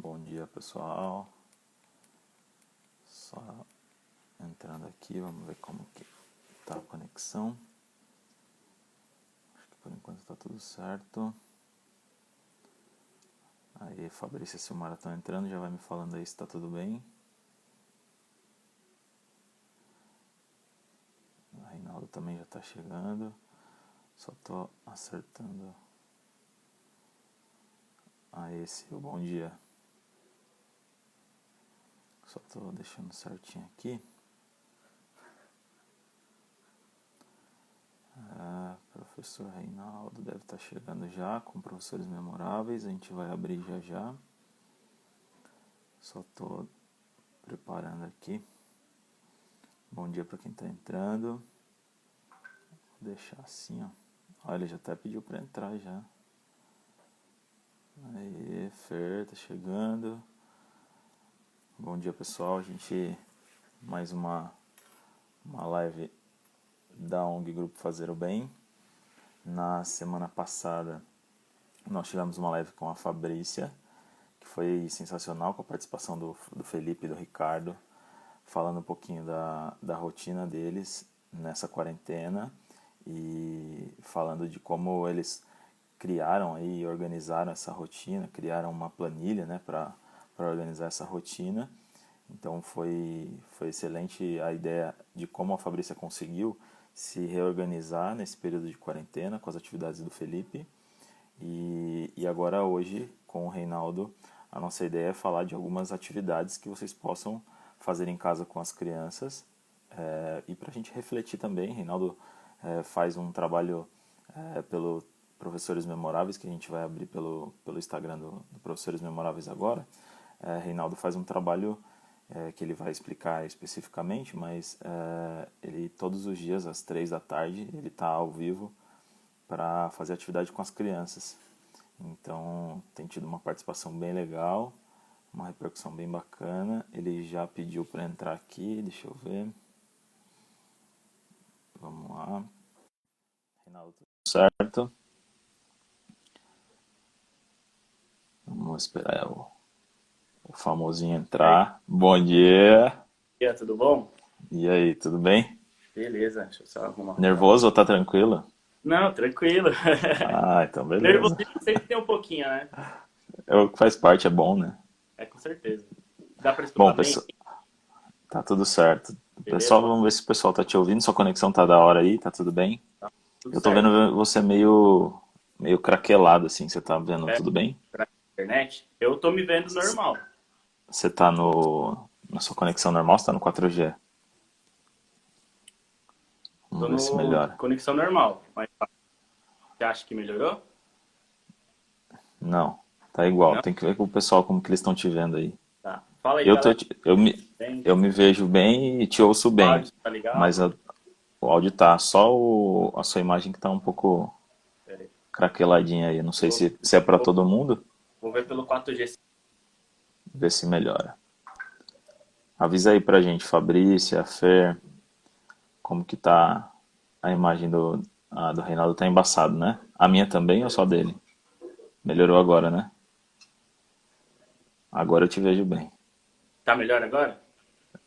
Bom dia, pessoal. Só entrando aqui, vamos ver como que tá a conexão. Acho que por enquanto tá tudo certo. Aí, Fabrícia e Silmara estão entrando, já vai me falando aí se tá tudo bem. O Reinaldo também já tá chegando. Só tô acertando. Aí, Sil, bom dia. Só tô deixando certinho aqui. Professor Reinaldo deve estar chegando já com professores memoráveis. A gente vai abrir já já. Só tô preparando aqui. Bom dia para quem está entrando. Vou deixar assim, ó. Olha, ele já até pediu para entrar já. Aí, Fer, tá chegando. Bom dia, pessoal. A gente mais uma live da ONG Grupo Fazer o Bem. Na semana passada nós tivemos uma live com a Fabrícia, que foi sensacional, com a participação do Felipe e do Ricardo, falando um pouquinho da rotina deles nessa quarentena e falando de como eles criaram e organizaram essa rotina, criaram uma planilha, né, para organizar essa rotina. Então foi excelente a ideia de como a Fabrícia conseguiu se reorganizar nesse período de quarentena com as atividades do Felipe. E agora hoje, com o Reinaldo, a nossa ideia é falar de algumas atividades que vocês possam fazer em casa com as crianças. E para a gente refletir também, Reinaldo faz um trabalho pelo Professores Memoráveis, que a gente vai abrir pelo Instagram do Professores Memoráveis agora. Reinaldo faz um trabalho que ele vai explicar especificamente, mas ele todos os dias, às 3 da tarde, ele está ao vivo para fazer atividade com as crianças. Então tem tido uma participação bem legal, uma repercussão bem bacana. Ele já pediu para entrar aqui, deixa eu ver. Vamos lá. Reinaldo, tudo certo? Vamos esperar o famosinho entrar. Bom dia. Bom dia, tudo bom? E aí, tudo bem? Beleza, deixa eu só arrumar. Nervoso ou tá tranquilo? Não, tranquilo. Ah, então beleza. Nervosismo sempre tem um pouquinho, né? É o que faz parte, é bom, né? É, com certeza. Dá pra Bom, escutar bem? pessoal, tá tudo certo. Pessoal, Beleza? vamos ver se o pessoal tá te ouvindo. Sua conexão tá da hora aí, tá tudo bem? Tá tudo Eu tô certo. vendo você meio craquelado, assim. Você tá vendo É, tudo bem? pra internet? Eu tô me vendo normal. Você tá na sua conexão normal, você tá no 4G? Tô Vamos ver se no melhora. conexão normal. Mas você acha que melhorou? Não, tá igual. Não? Tem que ver com o pessoal como que eles estão te vendo aí. Tá. Fala aí, Eu, tô, galera. eu, me, Bem, eu me vejo bem e te ouço o bem, áudio tá mas legal? o áudio tá só a sua imagem que tá um pouco Pera aí. craqueladinha aí. Não sei Vou, se é pra vou, todo mundo, vou ver pelo 4G. ver se melhora. Avisa aí pra gente, Fabrícia, Fer, como que tá a imagem do Reinaldo. Tá embaçado, né? A minha também ou só dele? Melhorou agora, né? Agora eu te vejo bem. Tá melhor agora?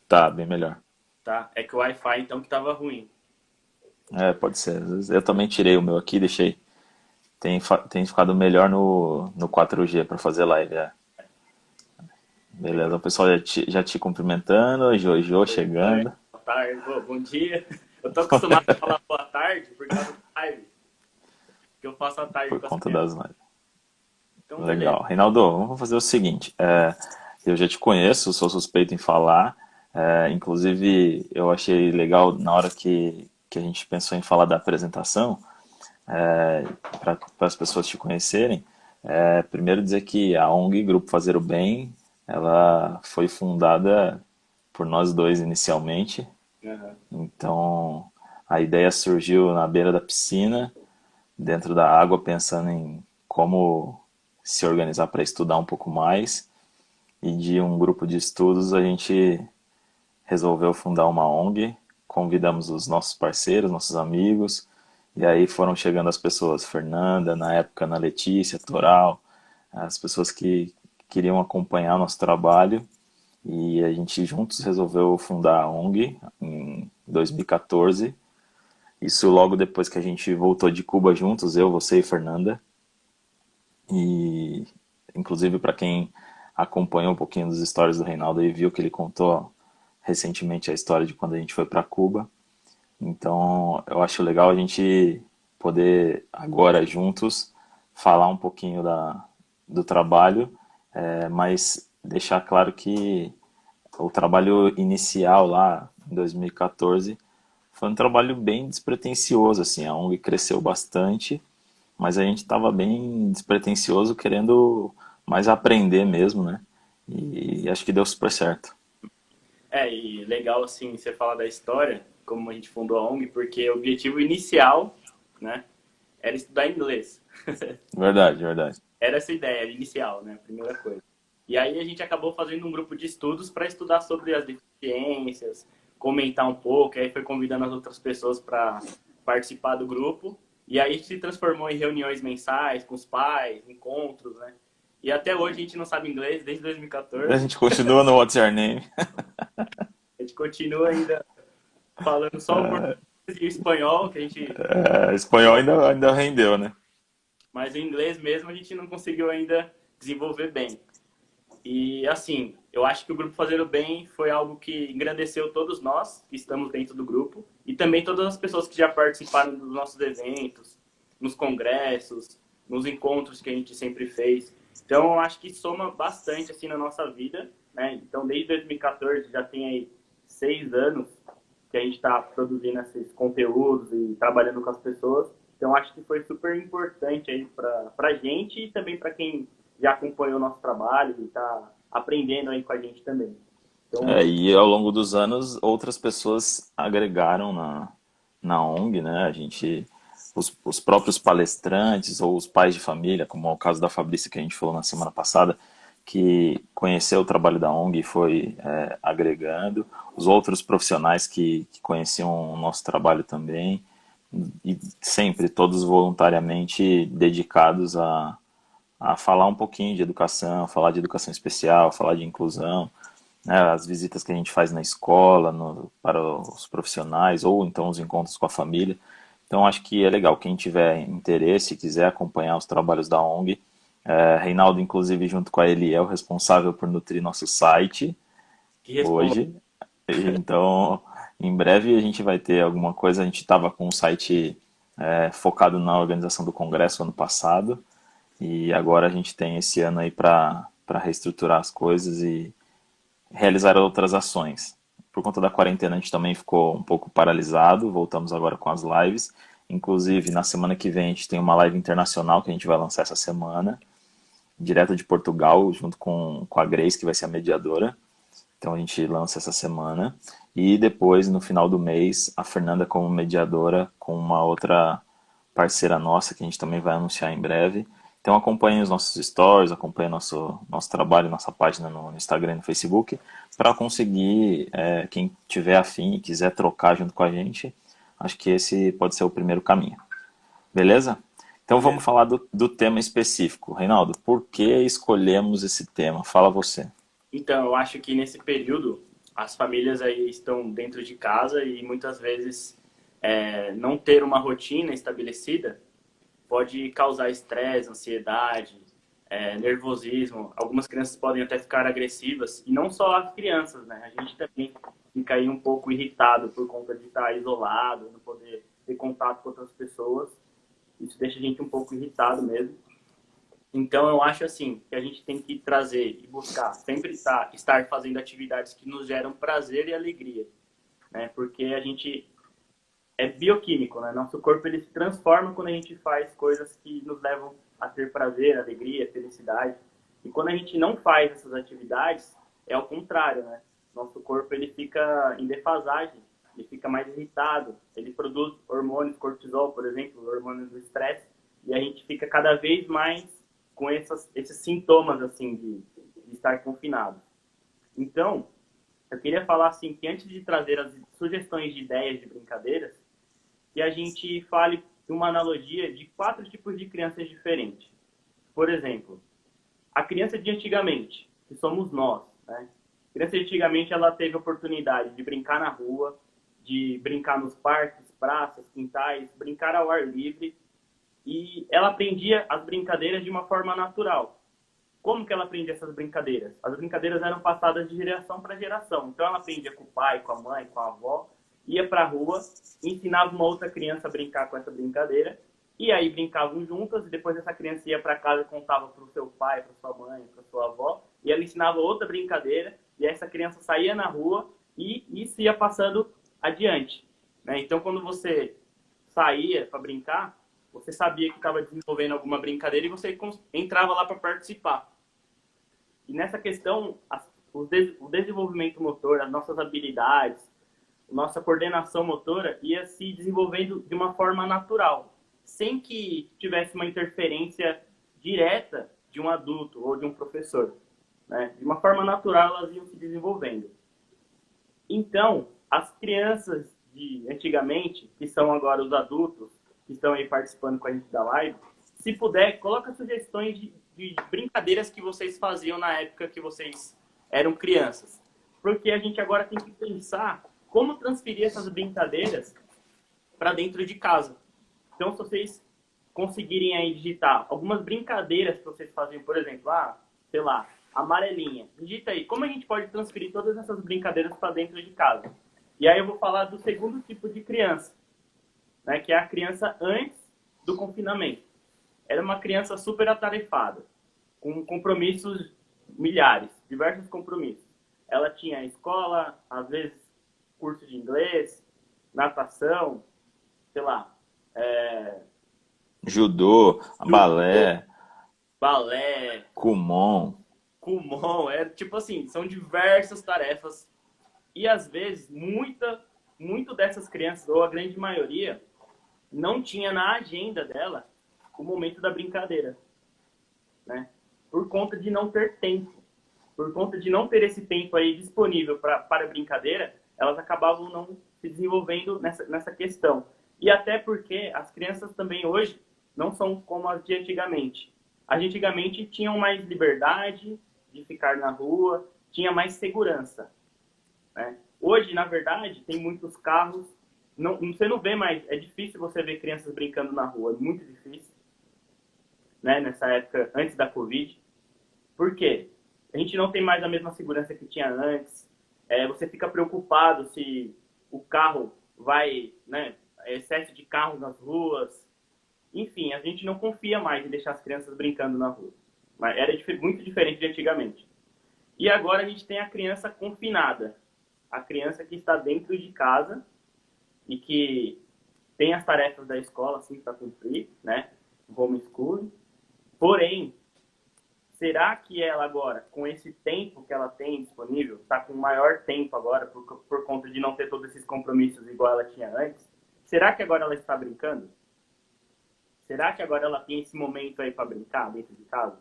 Tá, bem melhor. Tá. É que o Wi-Fi então que tava ruim. É, pode ser. Às vezes eu também tirei o meu aqui, deixei. Tem ficado melhor no 4G para fazer live. Beleza, Legal. o pessoal já te cumprimentando, Jojo Oi, chegando, boa tarde, bom dia. Eu tô acostumado a falar boa tarde por causa da live, que eu faço à tarde por com as conta crianças. das lives. Então, beleza. Legal. Reinaldo, vamos fazer o seguinte. Eu já te conheço, sou suspeito em falar. Inclusive, eu achei legal na hora que a gente pensou em falar da apresentação, para as pessoas te conhecerem. Primeiro dizer que a ONG Grupo Fazer o Bem, ela foi fundada por nós dois inicialmente. Aham. Então, a ideia surgiu na beira da piscina, dentro da água, pensando em como se organizar para estudar um pouco mais. E de um grupo de estudos, a gente resolveu fundar uma ONG. Convidamos os nossos parceiros, nossos amigos, e aí foram chegando as pessoas, Fernanda, na época Ana Letícia, Toral, as pessoas que queriam acompanhar nosso trabalho e a gente juntos resolveu fundar a ONG em 2014. Isso logo depois que a gente voltou de Cuba juntos, eu, você e Fernanda. E inclusive para quem acompanhou um pouquinho das histórias do Reinaldo e viu que ele contou recentemente a história de quando a gente foi para Cuba. Então, eu acho legal a gente poder agora juntos falar um pouquinho do trabalho, mas deixar claro que o trabalho inicial lá em 2014 foi um trabalho bem despretensioso, assim, a ONG cresceu bastante, mas a gente estava bem despretensioso, querendo mais aprender mesmo, né? E acho que deu super certo. E legal, assim, você falar da história, como a gente fundou a ONG, porque o objetivo inicial, né, era estudar inglês. Verdade, verdade. Era essa a ideia inicial, né, a primeira coisa. E aí a gente acabou fazendo um grupo de estudos para estudar sobre as deficiências, comentar um pouco, e aí foi convidando as outras pessoas para participar do grupo. E aí se transformou em reuniões mensais com os pais, encontros, né? E até hoje a gente não sabe inglês, desde A 2014. gente continua no What's Your Name. A gente continua ainda falando só o português e o espanhol, que a gente. Espanhol ainda rendeu, né? Mas o inglês mesmo a gente não conseguiu ainda desenvolver bem. E assim, eu acho que o Grupo Fazer o Bem foi algo que engrandeceu todos nós que estamos dentro do grupo e também todas as pessoas que já participaram dos nossos eventos, nos congressos, nos encontros que a gente sempre fez. Então, eu acho que soma bastante assim na nossa vida, né? Então, desde 2014 já tem aí 6 anos que a gente está produzindo esses conteúdos e trabalhando com as pessoas. Então, acho que foi super importante aí para a gente e também para quem já acompanhou o nosso trabalho e está aprendendo aí com a gente também. Então, E ao longo dos anos, outras pessoas agregaram na ONG, né? Os próprios palestrantes ou os pais de família, como é o caso da Fabrícia que a gente falou na semana passada, que conheceu o trabalho da ONG e foi agregando, os outros profissionais que conheciam o nosso trabalho também, e sempre todos voluntariamente dedicados a falar um pouquinho de educação, falar de educação especial, falar de inclusão, né, as visitas que a gente faz na escola, para os profissionais, ou então os encontros com a família. Então, acho que é legal. Quem tiver interesse e quiser acompanhar os trabalhos da ONG, Reinaldo, inclusive, junto com a ele, é o responsável por nutrir nosso site que responda. hoje. Então, em breve a gente vai ter alguma coisa. A gente estava com um site focado na organização do congresso ano passado, e agora a gente tem esse ano aí para reestruturar as coisas e realizar outras ações. Por conta da quarentena, a gente também ficou um pouco paralisado, voltamos agora com as lives. Inclusive, na semana que vem, a gente tem uma live internacional que a gente vai lançar essa semana, direto de Portugal, junto com a Grace, que vai ser a mediadora. Então, a gente lança essa semana. E depois, no final do mês, a Fernanda como mediadora, com uma outra parceira nossa, que a gente também vai anunciar em breve. Então acompanhe os nossos stories, acompanhe nosso trabalho, nossa página no Instagram e no Facebook, para conseguir, quem tiver afim e quiser trocar junto com a gente, acho que esse pode ser o primeiro caminho. Beleza? Então vamos Beleza. falar do tema específico. Reinaldo, por que escolhemos esse tema? Fala você. Então, eu acho que nesse período as famílias aí estão dentro de casa e muitas vezes não ter uma rotina estabelecida pode causar estresse, ansiedade, nervosismo. Algumas crianças podem até ficar agressivas, e não só as crianças, né? A gente também fica aí um pouco irritado por conta de estar isolado, não poder ter contato com outras pessoas. Isso deixa a gente um pouco irritado mesmo. Então, eu acho assim, que a gente tem que trazer e buscar sempre estar fazendo atividades que nos geram prazer e alegria, né? Porque a gente é bioquímico, né? Nosso corpo ele se transforma quando a gente faz coisas que nos levam a ter prazer, alegria, felicidade. E quando a gente não faz essas atividades, é ao contrário, né? Nosso corpo ele fica em defasagem, ele fica mais irritado, ele produz hormônios, cortisol, por exemplo, hormônios do estresse, e a gente fica cada vez mais com esses sintomas assim de estar confinado. Então, eu queria falar assim que antes de trazer as sugestões de ideias de brincadeiras, que a gente fale uma analogia de 4 tipos de crianças diferentes. Por exemplo, a criança de antigamente, que somos nós, né? A criança de antigamente, ela teve a oportunidade de brincar na rua, de brincar nos parques, praças, quintais, brincar ao ar livre, e ela aprendia as brincadeiras de uma forma natural. Como que ela aprendia essas brincadeiras? As brincadeiras eram passadas de geração para geração. Então ela aprendia com o pai, com a mãe, com a avó, ia para a rua, ensinava uma outra criança a brincar com essa brincadeira, e aí brincavam juntas, e depois essa criança ia para casa e contava para o seu pai, para sua mãe, para sua avó, e ela ensinava outra brincadeira, e essa criança saía na rua e isso ia passando adiante, né? Então quando você saía para brincar, você sabia que estava desenvolvendo alguma brincadeira e você entrava lá para participar. E nessa questão, o desenvolvimento motor, as nossas habilidades, nossa coordenação motora ia se desenvolvendo de uma forma natural, sem que tivesse uma interferência direta de um adulto ou de um professor, né? De uma forma natural, elas iam se desenvolvendo. Então, as crianças de antigamente, que são agora os adultos, que estão aí participando com a gente da live, se puder, coloca sugestões de brincadeiras que vocês faziam na época que vocês eram crianças. Porque a gente agora tem que pensar como transferir essas brincadeiras para dentro de casa. Então, se vocês conseguirem aí digitar algumas brincadeiras que vocês faziam, por exemplo, sei lá, amarelinha. Digita aí, como a gente pode transferir todas essas brincadeiras para dentro de casa? E aí eu vou falar do segundo tipo de criança, né, que é a criança antes do confinamento. Era uma criança super atarefada, com compromissos milhares, diversos compromissos. Ela tinha escola, às vezes curso de inglês, natação, sei lá, Judô, balé, balé, kumon. Kumon, tipo assim, são diversas tarefas e às vezes muito dessas crianças, ou a grande maioria, não tinha na agenda dela o momento da brincadeira, né? Por conta de não ter tempo, por conta de não ter esse tempo aí disponível para a brincadeira, elas acabavam não se desenvolvendo nessa questão. E até porque as crianças também hoje não são como as de antigamente. As de antigamente tinham mais liberdade de ficar na rua, tinha mais segurança, né? Hoje, na verdade, tem muitos carros, você não vê mais, é difícil você ver crianças brincando na rua, é muito difícil, né? Nessa época, antes da Covid. Por quê? A gente não tem mais a mesma segurança que tinha antes, você fica preocupado se o carro vai, né, excesso de carros nas ruas, enfim, a gente não confia mais em deixar as crianças brincando na rua. Mas era muito diferente de antigamente. E agora a gente tem a criança confinada, a criança que está dentro de casa e que tem as tarefas da escola assim para cumprir, né? Homeschooling. Porém, será que ela agora, com esse tempo que ela tem disponível, está com maior tempo agora por conta de não ter todos esses compromissos igual ela tinha antes? Será que agora ela está brincando? Será que agora ela tem esse momento aí para brincar dentro de casa?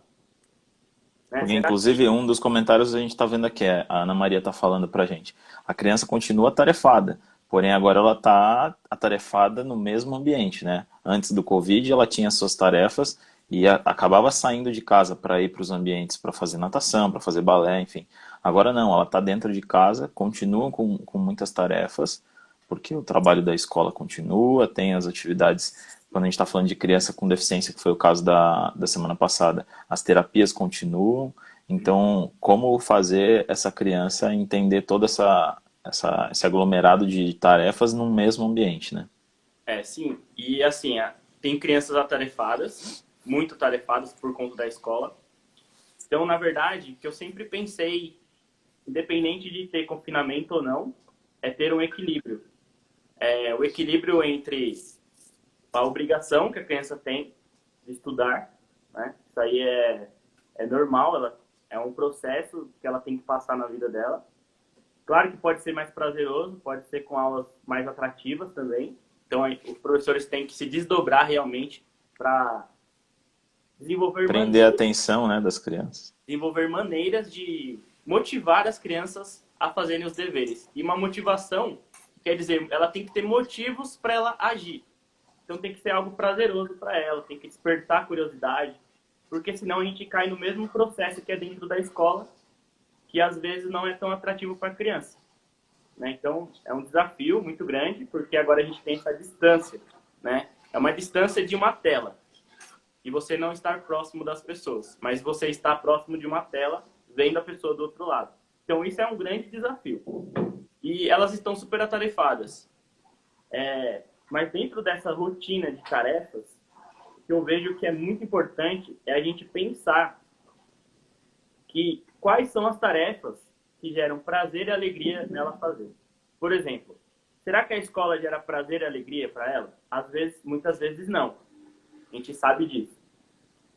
Né? Porque, inclusive, um dos comentários a gente está vendo aqui, a Ana Maria está falando para a gente. A criança continua atarefada, porém agora ela está atarefada no mesmo ambiente, né? Antes do Covid, ela tinha suas tarefas e acabava saindo de casa para ir para os ambientes para fazer natação, para fazer balé, enfim. Agora não, ela está dentro de casa, continua com muitas tarefas, porque o trabalho da escola continua, tem as atividades, quando a gente está falando de criança com deficiência, que foi o caso da semana passada, as terapias continuam. Então, como fazer essa criança entender todo esse aglomerado de tarefas no mesmo ambiente, né? Sim. E assim, tem crianças atarefadas, muito atarefadas por conta da escola. Então, na verdade, o que eu sempre pensei, independente de ter confinamento ou não, é ter um equilíbrio. O equilíbrio entre a obrigação que a criança tem de estudar, né? Isso aí é normal, é um processo que ela tem que passar na vida dela. Claro que pode ser mais prazeroso, pode ser com aulas mais atrativas também. Então, os professores têm que se desdobrar realmente para Prender a atenção, né, das crianças. desenvolver maneiras de motivar as crianças a fazerem os deveres. E uma motivação, quer dizer, ela tem que ter motivos para ela agir. Então tem que ser algo prazeroso para ela, tem que despertar curiosidade. porque senão a gente cai no mesmo processo que é dentro da escola, que às vezes não é tão atrativo para a criança. Né? Então, é um desafio muito grande, porque agora a gente tem essa distância. Né? É uma distância de uma tela, e você não estar próximo das pessoas, mas você está próximo de uma tela, vendo a pessoa do outro lado. Então, isso é um grande desafio. E elas estão super atarefadas. Mas dentro dessa rotina de tarefas, o que eu vejo que é muito importante é a gente pensar que quais são as tarefas que geram prazer e alegria nela fazer. Por exemplo, será que a escola gera prazer e alegria para ela? Às vezes, muitas vezes não. A gente sabe disso.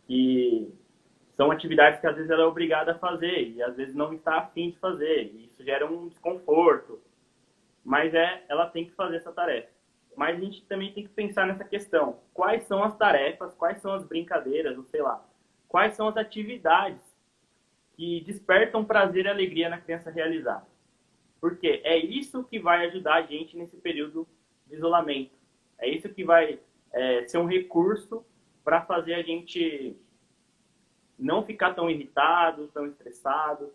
Que são atividades que às vezes ela é obrigada a fazer e às vezes não está afim de fazer. E isso gera um desconforto. Mas ela tem que fazer essa tarefa. Mas a gente também tem que pensar nessa questão. Quais são as tarefas, quais são as brincadeiras, ou sei lá, quais são as atividades que despertam prazer e alegria na criança realizar. Porque é isso que vai ajudar a gente nesse período de isolamento. É isso que vai ser um recurso para fazer a gente não ficar tão irritado, tão estressado.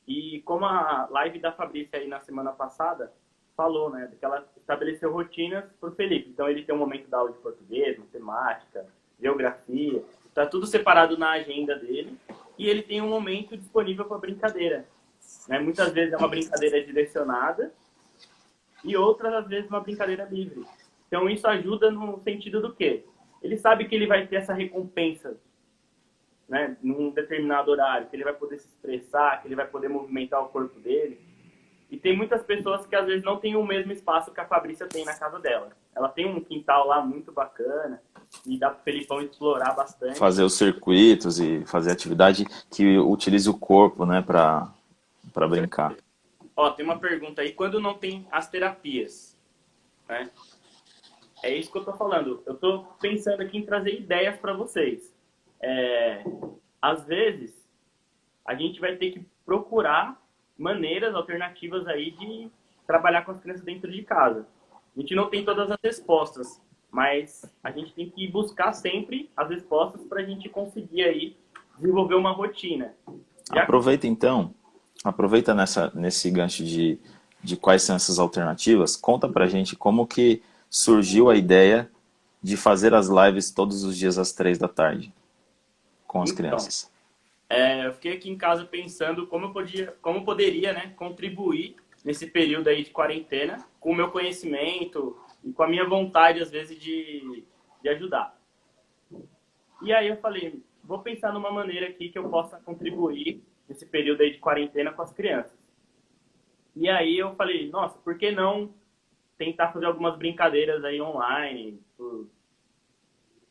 E como a live da Fabrícia aí na semana passada falou, né, que ela estabeleceu rotinas para o Felipe. Então ele tem um momento da aula de português, matemática, geografia, está tudo separado na agenda dele, e ele tem um momento disponível para brincadeira. Né? Muitas vezes é uma brincadeira direcionada e outras, às vezes, uma brincadeira livre. Então isso ajuda no sentido do quê? Ele sabe que ele vai ter essa recompensa, né, num determinado horário, que ele vai poder se expressar, que ele vai poder movimentar o corpo dele. E tem muitas pessoas que às vezes não têm o mesmo espaço que a Fabrícia tem na casa dela. Ela tem um quintal lá muito bacana e dá para o Felipão explorar bastante. Fazer os circuitos e fazer atividade que utilize o corpo, né, para brincar. Ó, tem uma pergunta aí. Quando não tem as terapias, né? É isso que eu tô falando. Eu tô pensando aqui em trazer ideias para vocês. Às vezes, a gente vai ter que procurar maneiras alternativas aí de trabalhar com as crianças dentro de casa. A gente não tem todas as respostas, mas a gente tem que buscar sempre as respostas para a gente conseguir aí desenvolver uma rotina. Aproveita então, nesse gancho de quais são essas alternativas, conta pra gente como que surgiu a ideia de fazer as lives todos os dias às 3 da tarde com as crianças. Eu fiquei aqui em casa pensando como poderia, né, contribuir nesse período aí de quarentena com o meu conhecimento e com a minha vontade, às vezes, de ajudar. E aí eu falei, vou pensar numa maneira aqui que eu possa contribuir nesse período aí de quarentena com as crianças. E aí eu falei, nossa, por que não tentar fazer algumas brincadeiras aí online,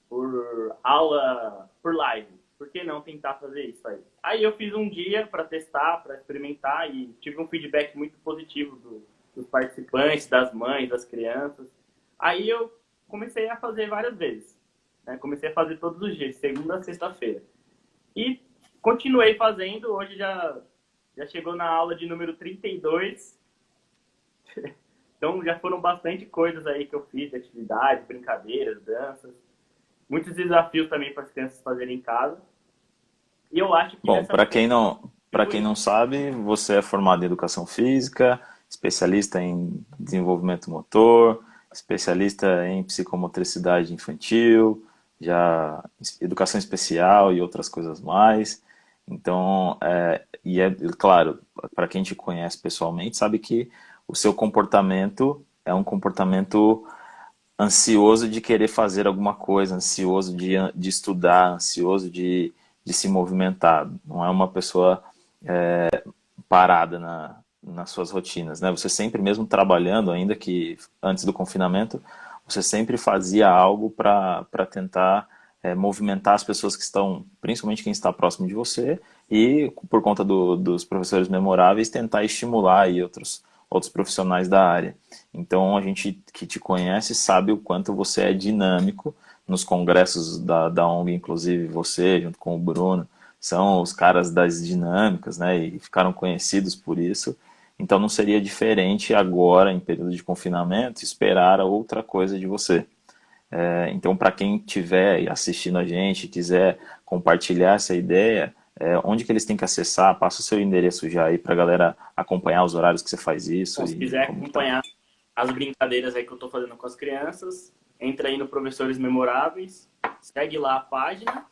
por aula, por live? Por que não tentar fazer isso aí? Aí eu fiz um dia para testar, para experimentar, e tive um feedback muito positivo dos participantes, das mães, das crianças. Aí eu comecei a fazer várias vezes. Né? Comecei a fazer todos os dias, segunda a sexta-feira. E continuei fazendo, hoje já chegou na aula de número 32. Então já foram bastante coisas aí que eu fiz, de atividades, brincadeiras, danças. Muitos desafios também para as crianças fazerem em casa. E eu acho que... Bom, para quem não sabe, você é formado em educação física, especialista em desenvolvimento motor, especialista em psicomotricidade infantil, já educação especial e outras coisas mais. Então, claro, para quem te conhece pessoalmente, sabe que o seu comportamento é um comportamento ansioso de querer fazer alguma coisa, ansioso de estudar, ansioso de se movimentar. Não é uma pessoa parada nas suas rotinas, né? Você sempre, mesmo trabalhando, ainda que antes do confinamento, você sempre fazia algo para tentar movimentar as pessoas que estão, principalmente quem está próximo de você, e por conta dos professores memoráveis, tentar estimular aí outros profissionais da área. Então, a gente que te conhece sabe o quanto você é dinâmico nos congressos da ONG, inclusive você, junto com o Bruno, são os caras das dinâmicas, né, e ficaram conhecidos por isso. Então, não seria diferente agora, em período de confinamento, esperar outra coisa de você. Então, para quem estiver assistindo a gente, quiser compartilhar essa ideia, onde que eles têm que acessar? Passa o seu endereço já aí pra galera acompanhar os horários que você faz isso Bom, se e quiser como que tá. acompanhar as brincadeiras aí que eu tô fazendo com as crianças, entra aí no Professores Memoráveis, segue lá a página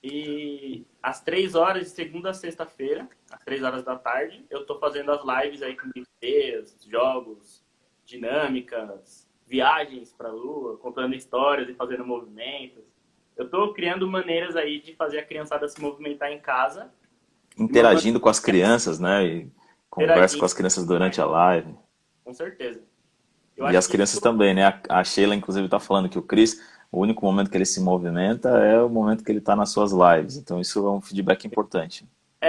e às 3 horas de segunda a sexta-feira, às 3 horas da tarde, eu tô fazendo as lives aí com brincadeiras, jogos, dinâmicas, viagens pra Lua, contando histórias e fazendo movimentos. Eu tô criando maneiras aí de fazer a criançada se movimentar em casa, de uma maneira Interagindo com as crianças, né? E conversa com interagindo, as crianças durante a live. com certeza. Eu E acho as que crianças isso também, né? A Sheila, inclusive, tá falando que o Chris, o único momento que ele se movimenta é o momento que ele tá nas suas lives. Então, isso é um feedback importante.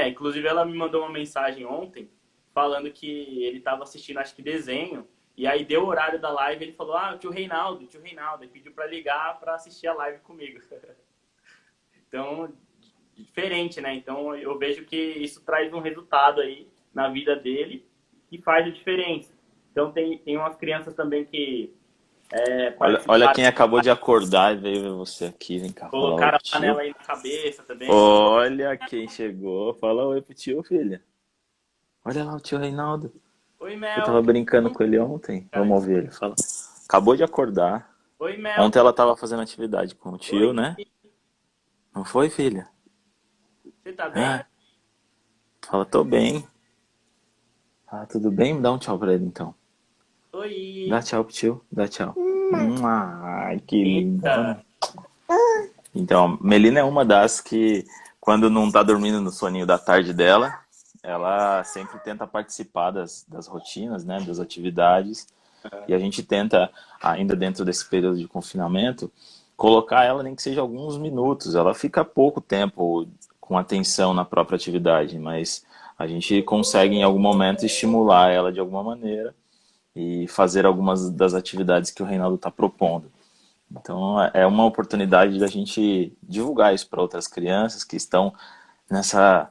inclusive ela me mandou uma mensagem ontem falando que ele estava assistindo, acho que desenho, e aí deu o horário da live, ele falou: "Ah, tio Reinaldo", e pediu para ligar para assistir a live comigo. Então, diferente, né? Então, eu vejo que isso traz um resultado aí na vida dele que faz a diferença. Então, tem umas crianças também que Olha participaram, quem acabou de acordar e veio ver você aqui. Vem cá, fala oi colocaram pro a panela tio. aí na cabeça também. Olha quem chegou. Fala oi pro tio, filha. Olha lá o tio Reinaldo. Oi, Eu tava Mel. brincando com ele ontem. Cara, Vamos ouvir ele. Fala. Acabou de acordar. oi, Mel. Ontem ela tava fazendo atividade com o tio, Oi, né? Não foi, filha? você tá bem? Ah, fala, tô bem. Ah, tudo bem? Dá um tchau pra ele então. Dá Oi. tchau pro tio. Dá tchau. Ai, que linda. Eita. Então, Melina é uma das que, quando não tá dormindo no soninho da tarde dela, ela sempre tenta participar das rotinas, né, das atividades. E a gente tenta, ainda dentro desse período de confinamento, colocar ela nem que seja alguns minutos. Ela fica pouco tempo com atenção na própria atividade, mas a gente consegue em algum momento estimular ela de alguma maneira e fazer algumas das atividades que o Reinaldo está propondo. Então é uma oportunidade da gente divulgar isso para outras crianças que estão nessa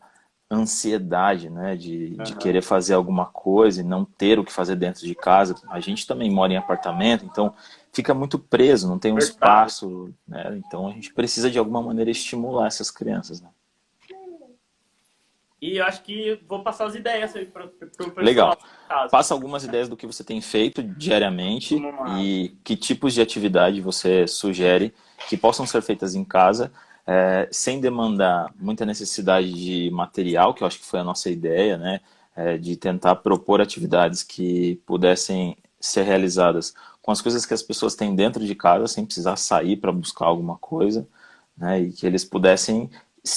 ansiedade, né, de Aham. querer fazer alguma coisa e não ter o que fazer dentro de casa. A gente também mora em apartamento, então fica muito preso, não tem um Verdade. espaço, né? Então a gente precisa de alguma maneira estimular essas crianças, né? E eu acho que vou passar as ideias aí pro pessoal, Legal. no caso. Passa algumas ideias do que você tem feito diariamente Como uma... e que tipos de atividade você sugere que possam ser feitas em casa, sem demandar muita necessidade de material, que eu acho que foi a nossa ideia, né? De tentar propor atividades que pudessem ser realizadas com as coisas que as pessoas têm dentro de casa, sem precisar sair para buscar alguma coisa, né? E que eles pudessem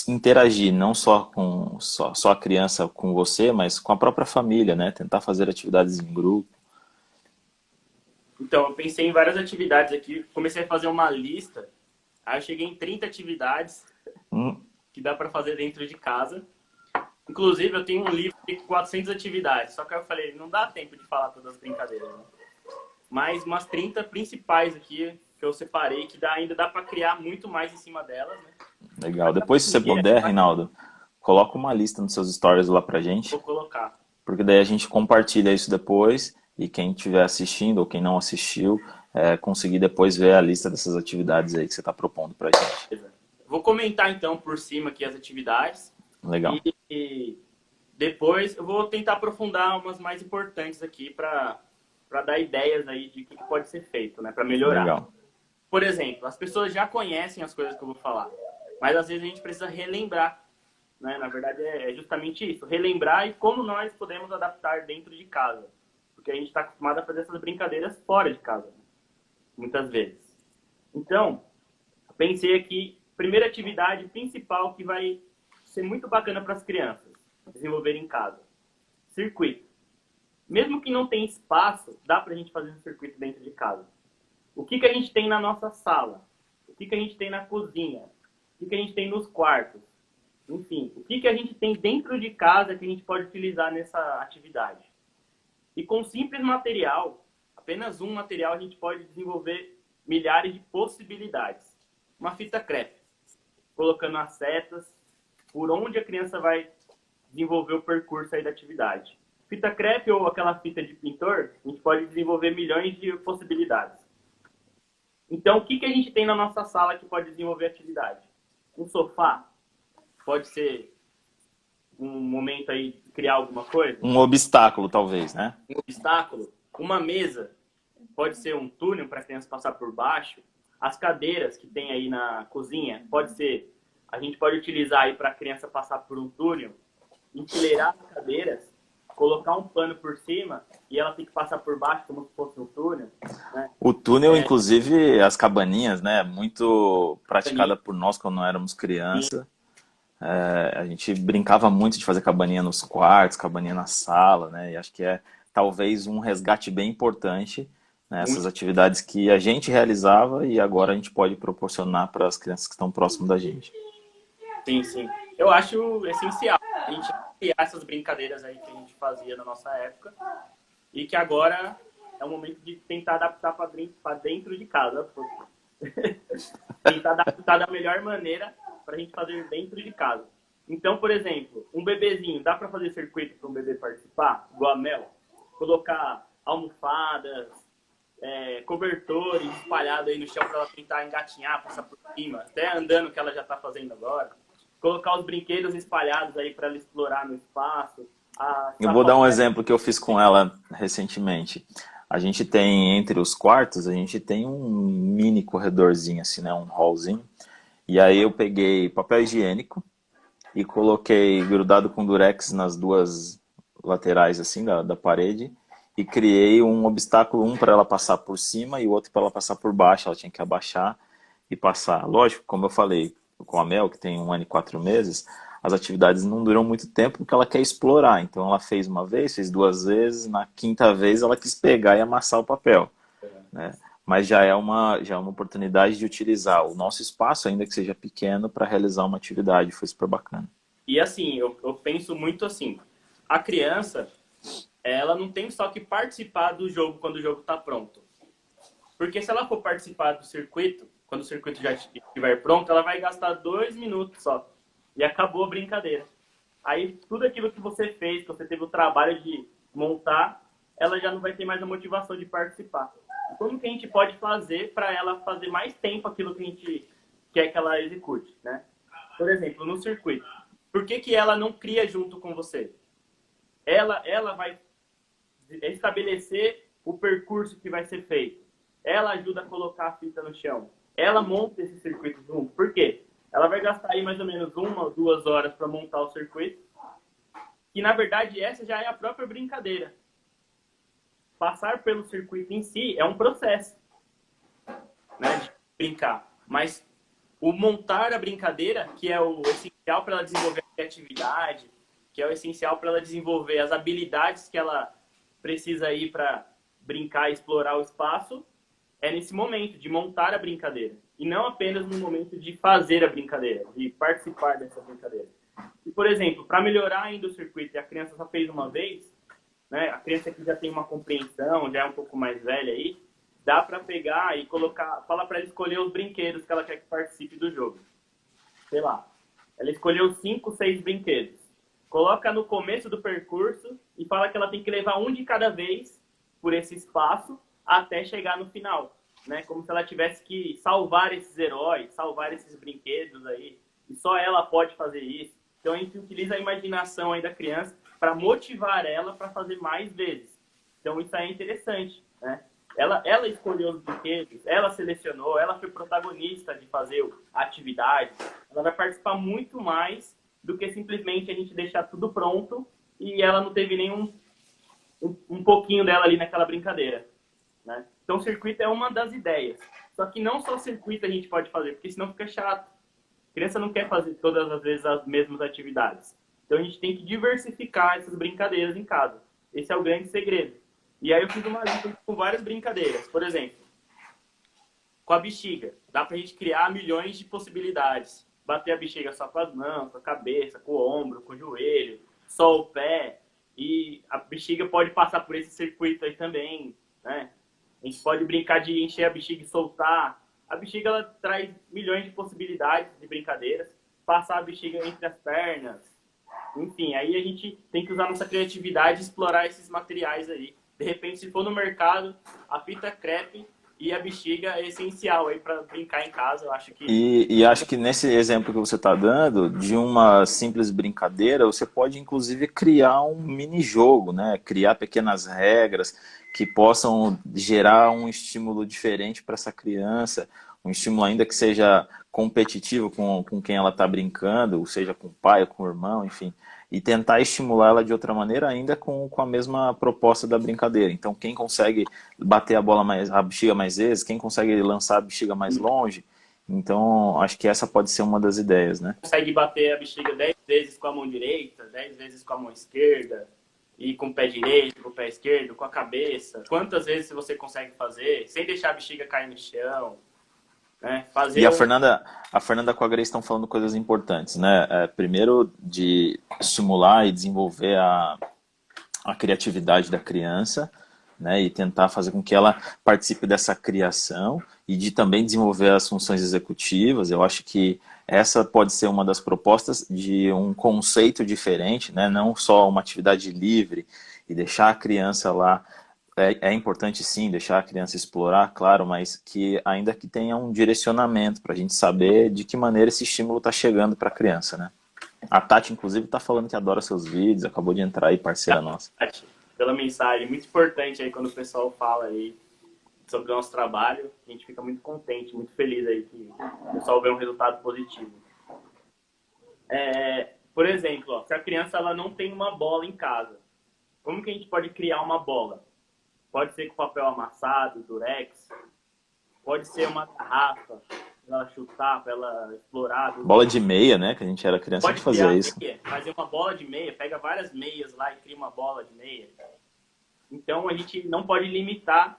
interagir não só com só a criança com você, mas com a própria família, né? Tentar fazer atividades em grupo. Então, eu pensei em várias atividades aqui. Comecei a fazer uma lista. Aí eu cheguei em 30 atividades Hum, que dá para fazer dentro de casa. Inclusive, eu tenho um livro com 400 atividades. Só que eu falei, não dá tempo de falar todas as brincadeiras, né? Mas umas 30 principais aqui que eu separei, que ainda dá para criar muito mais em cima delas, né? legal. Mas pra Depois, se você dia, puder, Reinaldo, coloca uma lista nos seus stories lá pra gente, vou colocar. porque daí a gente compartilha isso depois e quem estiver assistindo ou quem não assistiu, conseguir depois ver a lista dessas atividades aí que você está propondo pra gente. Vou comentar então por cima aqui as atividades Legal, e depois eu vou tentar aprofundar umas mais importantes aqui para dar ideias aí de o que pode ser feito, né, para melhorar. legal. Por exemplo, as pessoas já conhecem as coisas que eu vou falar, mas às vezes a gente precisa relembrar, né? Na verdade é justamente isso, relembrar e como nós podemos adaptar dentro de casa, porque a gente está acostumado a fazer essas brincadeiras fora de casa, né? Muitas vezes. Então, pensei aqui, primeira atividade principal que vai ser muito bacana para as crianças desenvolverem em casa. Circuito. Mesmo que não tenha espaço, dá para a gente fazer um circuito dentro de casa. O que a gente tem na nossa sala? O que a gente tem na cozinha? O que a gente tem nos quartos? Enfim, o que a gente tem dentro de casa que a gente pode utilizar nessa atividade? E com simples material, apenas um material, a gente pode desenvolver milhares de possibilidades. Uma fita crepe, colocando as setas, por onde a criança vai desenvolver o percurso aí da atividade. Fita crepe ou aquela fita de pintor, a gente pode desenvolver milhões de possibilidades. Então, o que a gente tem na nossa sala que pode desenvolver atividade? Um sofá, pode ser um momento aí de criar alguma coisa. Um obstáculo, talvez, né? Um obstáculo. Uma mesa pode ser um túnel para a criança passar por baixo. As cadeiras que tem aí na cozinha, pode ser... A gente pode utilizar aí para a criança passar por um túnel, enfileirar as cadeiras, colocar um pano por cima e ela tem que passar por baixo como se fosse um túnel, né? O túnel, inclusive, as cabaninhas, né? Muito praticada por nós quando éramos criança. A gente brincava muito de fazer cabaninha nos quartos, cabaninha na sala, né? E acho que é talvez um resgate bem importante, né? Essas atividades que a gente realizava e agora a gente pode proporcionar para as crianças que estão próximo da gente. Sim, sim. Eu acho essencial a gente criar essas brincadeiras aí que a gente fazia na nossa época e que agora é o momento de tentar adaptar para dentro de casa. Tentar adaptar da melhor maneira para a gente fazer dentro de casa. Então, por exemplo, um bebezinho, dá para fazer circuito para um bebê participar? Igual a Mel? Colocar almofadas, cobertores espalhados aí no chão para ela tentar engatinhar, passar por cima, até andando que ela já está fazendo agora. Colocar os brinquedos espalhados aí para ela explorar no espaço. Eu vou dar um exemplo que eu fiz com ela recentemente. A gente tem, entre os quartos, a gente tem um mini corredorzinho, assim, né? Um hallzinho. E aí eu peguei papel higiênico e coloquei grudado com durex nas duas laterais, assim, da parede. E criei um obstáculo, um para ela passar por cima e o outro para ela passar por baixo. Ela tinha que abaixar e passar. Lógico, como eu falei com a Mel, que tem 1 ano e 4 meses, as atividades não duram muito tempo porque ela quer explorar. Então ela fez uma vez, fez 2 vezes, na 5ª vez ela quis pegar e amassar o papel, né? Mas já é uma oportunidade de utilizar o nosso espaço, ainda que seja pequeno, para realizar uma atividade. Foi super bacana. E assim, eu penso muito assim, a criança, ela não tem só que participar do jogo quando o jogo está pronto. Porque se ela for participar do circuito, quando o circuito já estiver pronto, ela vai gastar 2 minutos só. E acabou a brincadeira. Aí tudo aquilo que você fez, que você teve o trabalho de montar, ela já não vai ter mais a motivação de participar. Como que a gente pode fazer para ela fazer mais tempo aquilo que a gente quer que ela execute, né? Por exemplo, no circuito. Por que ela não cria junto com você? Ela vai estabelecer o percurso que vai ser feito. Ela ajuda a colocar a fita no chão. Ela monta esse circuito junto. Por quê? Ela vai gastar aí mais ou menos 1 ou 2 horas para montar o circuito. E, na verdade, essa já é a própria brincadeira. Passar pelo circuito em si é um processo, né, de brincar. Mas o montar a brincadeira, que é o essencial para ela desenvolver a criatividade, que é o essencial para ela desenvolver as habilidades que ela precisa aí para brincar e explorar o espaço, é nesse momento de montar a brincadeira. E não apenas no momento de fazer a brincadeira, de participar dessa brincadeira. E, por exemplo, para melhorar ainda o circuito, e a criança só fez uma vez, né, a criança que já tem uma compreensão, já é um pouco mais velha aí, dá para pegar e colocar, fala para ela escolher os brinquedos que ela quer que participe do jogo. Sei lá, ela escolheu 5, 6 brinquedos. Coloca no começo do percurso e fala que ela tem que levar um de cada vez por esse espaço até chegar no final, né? Como se ela tivesse que salvar esses heróis, salvar esses brinquedos aí. E só ela pode fazer isso. Então a gente utiliza a imaginação aí da criança para motivar ela para fazer mais vezes. Então isso aí é interessante, né? Ela escolheu os brinquedos, ela selecionou, ela foi protagonista de fazer a atividade. Ela vai participar muito mais do que simplesmente a gente deixar tudo pronto e ela não teve nenhum um pouquinho dela ali naquela brincadeira, né? Então o circuito é uma das ideias. Só que não só circuito a gente pode fazer, porque senão fica chato. A criança não quer fazer todas as vezes as mesmas atividades. Então a gente tem que diversificar essas brincadeiras em casa. Esse é o grande segredo. E aí eu fiz uma lista com várias brincadeiras. Por exemplo, com a bexiga. Dá pra gente criar milhões de possibilidades. Bater a bexiga só com as mãos, com a cabeça, com o ombro, com o joelho, só o pé. E a bexiga pode passar por esse circuito aí também, né? A gente pode brincar de encher a bexiga e soltar. A bexiga, ela traz milhões de possibilidades de brincadeiras. Passar a bexiga entre as pernas. Enfim, aí a gente tem que usar nossa criatividade e explorar esses materiais aí. De repente, se for no mercado, a fita crepe e a bexiga é essencial aí para brincar em casa. Eu acho que E acho que nesse exemplo que você está dando, de uma simples brincadeira, você pode inclusive criar um mini-jogo, né? Criar pequenas regras que possam gerar um estímulo diferente para essa criança, um estímulo ainda que seja competitivo com quem ela está brincando, ou seja, com o pai, ou com o irmão, enfim, e tentar estimular ela de outra maneira ainda com a mesma proposta da brincadeira. Então, quem consegue bater a bola mais, a bexiga mais vezes, quem consegue lançar a bexiga mais longe, então, acho que essa pode ser uma das ideias, né? consegue bater a bexiga 10 vezes com a mão direita, 10 vezes com a mão esquerda, e com o pé direito, com o pé esquerdo, com a cabeça. Quantas vezes você consegue fazer sem deixar a bexiga cair no chão, né? E Fazer um... A Fernanda com a Grace estão falando coisas importantes, né? Primeiro, de estimular e desenvolver a criatividade da criança, né, e tentar fazer com que ela participe dessa criação e de também desenvolver as funções executivas. Eu acho que essa pode ser uma das propostas de um conceito diferente, né, não só uma atividade livre e deixar a criança lá. É importante sim deixar a criança explorar, claro, mas que ainda que tenha um direcionamento para a gente saber de que maneira esse estímulo está chegando para a criança, né? A Tati, inclusive, está falando que adora seus vídeos, acabou de entrar aí, parceira nossa. Pela mensagem, muito importante aí quando o pessoal fala aí sobre o nosso trabalho, a gente fica muito contente, muito feliz aí que o pessoal vê um resultado positivo. Por exemplo, ó, se a criança ela não tem uma bola em casa, como que a gente pode criar uma bola? Pode ser com papel amassado, durex, pode ser uma garrafa, para ela chutar, para ela explorar. Bola de meia, né? Que a gente era criança, a gente Pode fazia criar isso. meia, fazer uma bola de meia, pega várias meias lá e cria uma bola de meia. Então a gente não pode limitar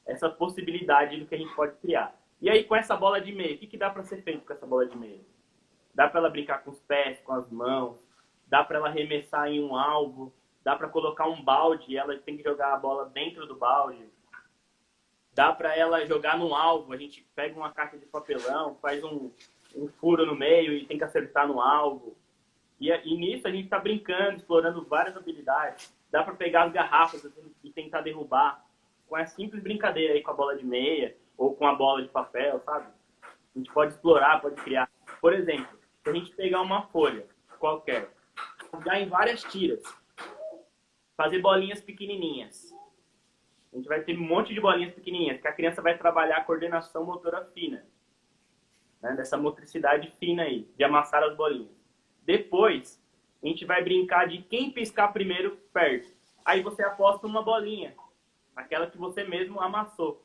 essa possibilidade do que a gente pode criar. E aí com essa bola de meia, o que dá para ser feito com essa bola de meia? Dá para ela brincar com os pés, com as mãos, dá para ela arremessar em um alvo, dá para colocar um balde e ela tem que jogar a bola dentro do balde. Dá para ela jogar num alvo, a gente pega uma caixa de papelão, faz um furo no meio e tem que acertar no alvo. E nisso a gente está brincando, explorando várias habilidades. Dá para pegar as garrafas e tentar derrubar com a simples brincadeira aí com a bola de meia ou com a bola de papel, sabe? A gente pode explorar, pode criar. Por exemplo, se a gente pegar uma folha qualquer, jogar em várias tiras, fazer bolinhas pequenininhas. A gente vai ter um monte de bolinhas pequenininhas, que a criança vai trabalhar a coordenação motora fina, né? Dessa motricidade fina aí, de amassar as bolinhas. Depois, a gente vai brincar de quem piscar primeiro perde. Aí você aposta uma bolinha, aquela que você mesmo amassou.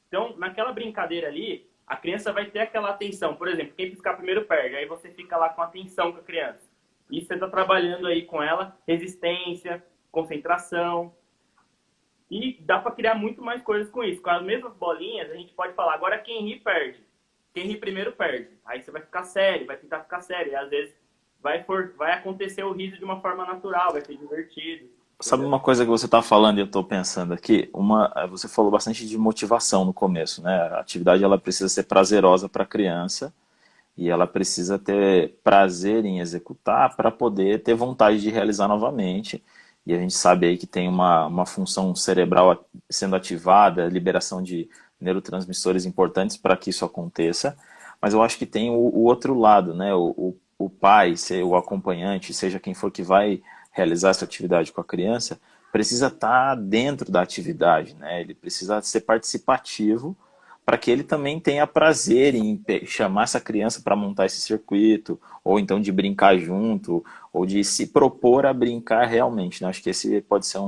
Então, naquela brincadeira ali, a criança vai ter aquela atenção. Por exemplo, quem piscar primeiro perde. Aí você fica lá com atenção com a criança. E você está trabalhando aí com ela resistência, concentração. E dá para criar muito mais coisas com isso. Com as mesmas bolinhas, a gente pode falar, agora quem ri perde. Quem ri primeiro perde. Aí você vai ficar sério, vai tentar ficar sério. E às vezes vai acontecer o riso de uma forma natural, vai ser divertido. Sabe uma coisa que você está falando e eu estou pensando aqui? Você falou bastante de motivação no começo, né? A atividade ela precisa ser prazerosa para a criança e ela precisa ter prazer em executar para poder ter vontade de realizar novamente. E a gente sabe aí que tem uma função cerebral sendo ativada, liberação de neurotransmissores importantes para que isso aconteça. Mas eu acho que tem o outro lado, né? O pai, o acompanhante, seja quem for que vai realizar essa atividade com a criança, precisa estar dentro da atividade, né? Ele precisa ser participativo para que ele também tenha prazer em chamar essa criança para montar esse circuito, ou então de brincar junto, ou de se propor a brincar realmente, né? Acho que esse pode ser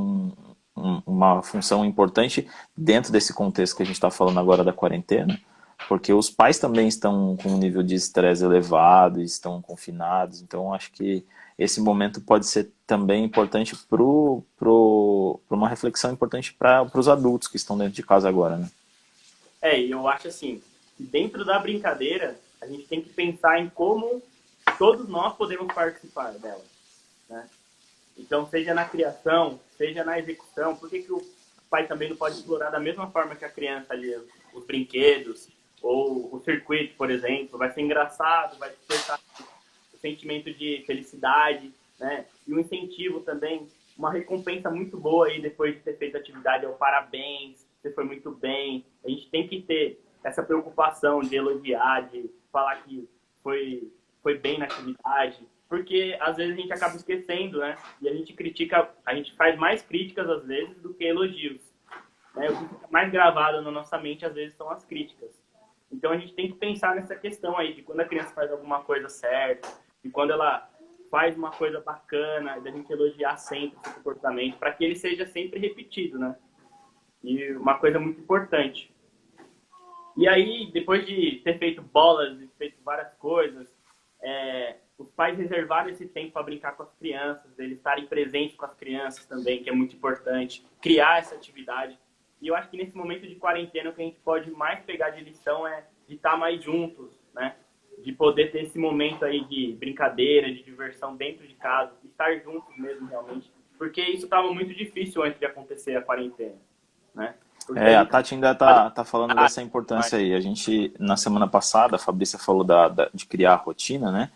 uma função importante dentro desse contexto que a gente está falando agora da quarentena, porque os pais também estão com um nível de estresse elevado, estão confinados, então acho que esse momento pode ser também importante para uma reflexão importante para os adultos que estão dentro de casa agora, né? E eu acho assim, que dentro da brincadeira, a gente tem que pensar em como todos nós podemos participar dela, né? Então, seja na criação, seja na execução, por que o pai também não pode explorar da mesma forma que a criança ali, os brinquedos, ou o circuito, por exemplo, vai ser engraçado, vai despertar o sentimento de felicidade, né? E um incentivo também, uma recompensa muito boa aí depois de ter feito a atividade, é o parabéns, você foi muito bem. A gente tem que ter essa preocupação de elogiar, de falar que foi bem na atividade, porque às vezes a gente acaba esquecendo, né? E a gente critica, a gente faz mais críticas às vezes do que elogios, né? O que fica mais gravado na nossa mente às vezes são as críticas. Então a gente tem que pensar nessa questão aí de quando a criança faz alguma coisa certa, de quando ela faz uma coisa bacana, da gente elogiar sempre esse comportamento, para que ele seja sempre repetido, né? E uma coisa muito importante. E aí, depois de ter feito bolas, e feito várias coisas, os pais reservaram esse tempo para brincar com as crianças, eles estarem presentes com as crianças também, que é muito importante, criar essa atividade. E eu acho que nesse momento de quarentena o que a gente pode mais pegar de lição é de estar mais juntos, né? De poder ter esse momento aí de brincadeira, de diversão dentro de casa, de estar juntos mesmo realmente, porque isso estava muito difícil antes de acontecer a quarentena, né? Porque a A gente... Tati ainda tá falando dessa importância aí. A gente, na semana passada, a Fabrícia falou de criar a rotina, né?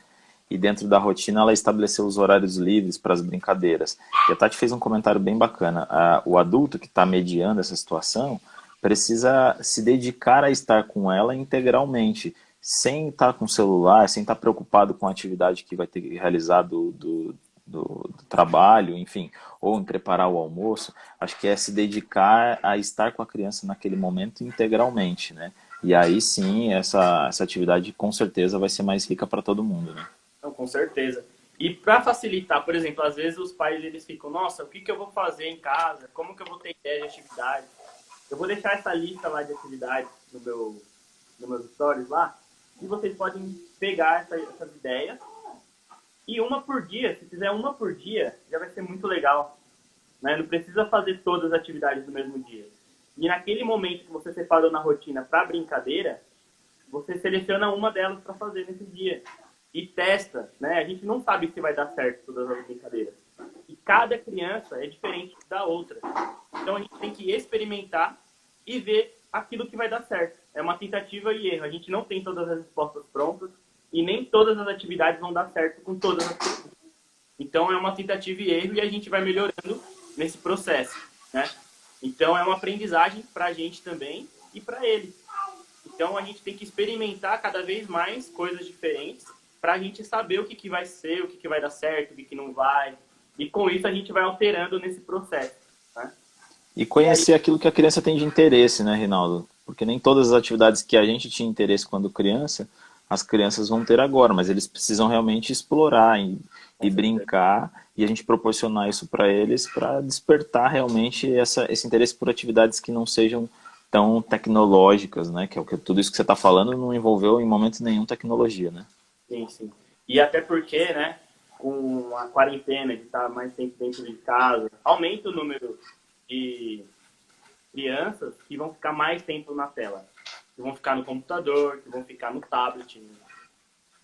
E dentro da rotina ela estabeleceu os horários livres para as brincadeiras. E a Tati fez um comentário bem bacana. O adulto que está mediando essa situação precisa se dedicar a estar com ela integralmente, sem estar com o celular, sem estar preocupado com a atividade que vai ter que realizar do trabalho, enfim, ou em preparar o almoço. Acho que é se dedicar a estar com a criança naquele momento integralmente, né? E aí sim, essa atividade com certeza vai ser mais rica para todo mundo, né? Não, com certeza. E para facilitar, por exemplo, às vezes os pais eles ficam, nossa, o que que eu vou fazer em casa? Como que eu vou ter ideia de atividade? Eu vou deixar essa lista lá de atividades no meus stories lá, e vocês podem pegar essas ideias e uma por dia, se fizer uma por dia, já vai ser muito legal, né? Não precisa fazer todas as atividades no mesmo dia. E naquele momento que você separou na rotina para brincadeira, você seleciona uma delas para fazer nesse dia e testa, né? A gente não sabe se vai dar certo todas as brincadeiras. E cada criança é diferente da outra. Então a gente tem que experimentar e ver aquilo que vai dar certo. É uma tentativa e erro. A gente não tem todas as respostas prontas e nem todas as atividades vão dar certo com todas as pessoas. Então é uma tentativa e erro e a gente vai melhorando nesse processo, né? Então é uma aprendizagem para a gente também e para eles. Então a gente tem que experimentar cada vez mais coisas diferentes para a gente saber o que, que vai ser, o que, que vai dar certo, o que, que não vai. E com isso a gente vai alterando nesse processo, né? E E aí, conhecer aquilo que a criança tem de interesse, né, Rinaldo? Porque nem todas as atividades que a gente tinha interesse quando criança, as crianças vão ter agora, mas eles precisam realmente explorar com e certeza. brincar e a gente proporcionar isso para eles para despertar realmente esse interesse por atividades que não sejam tão tecnológicas, né? Que é o que tudo isso que você está falando não envolveu em momento nenhum tecnologia, né? Sim, sim. E até porque, né, com a quarentena, de estar mais tempo dentro de casa, aumenta o número de crianças que vão ficar mais tempo na tela. Que vão ficar no computador, que vão ficar no tablet,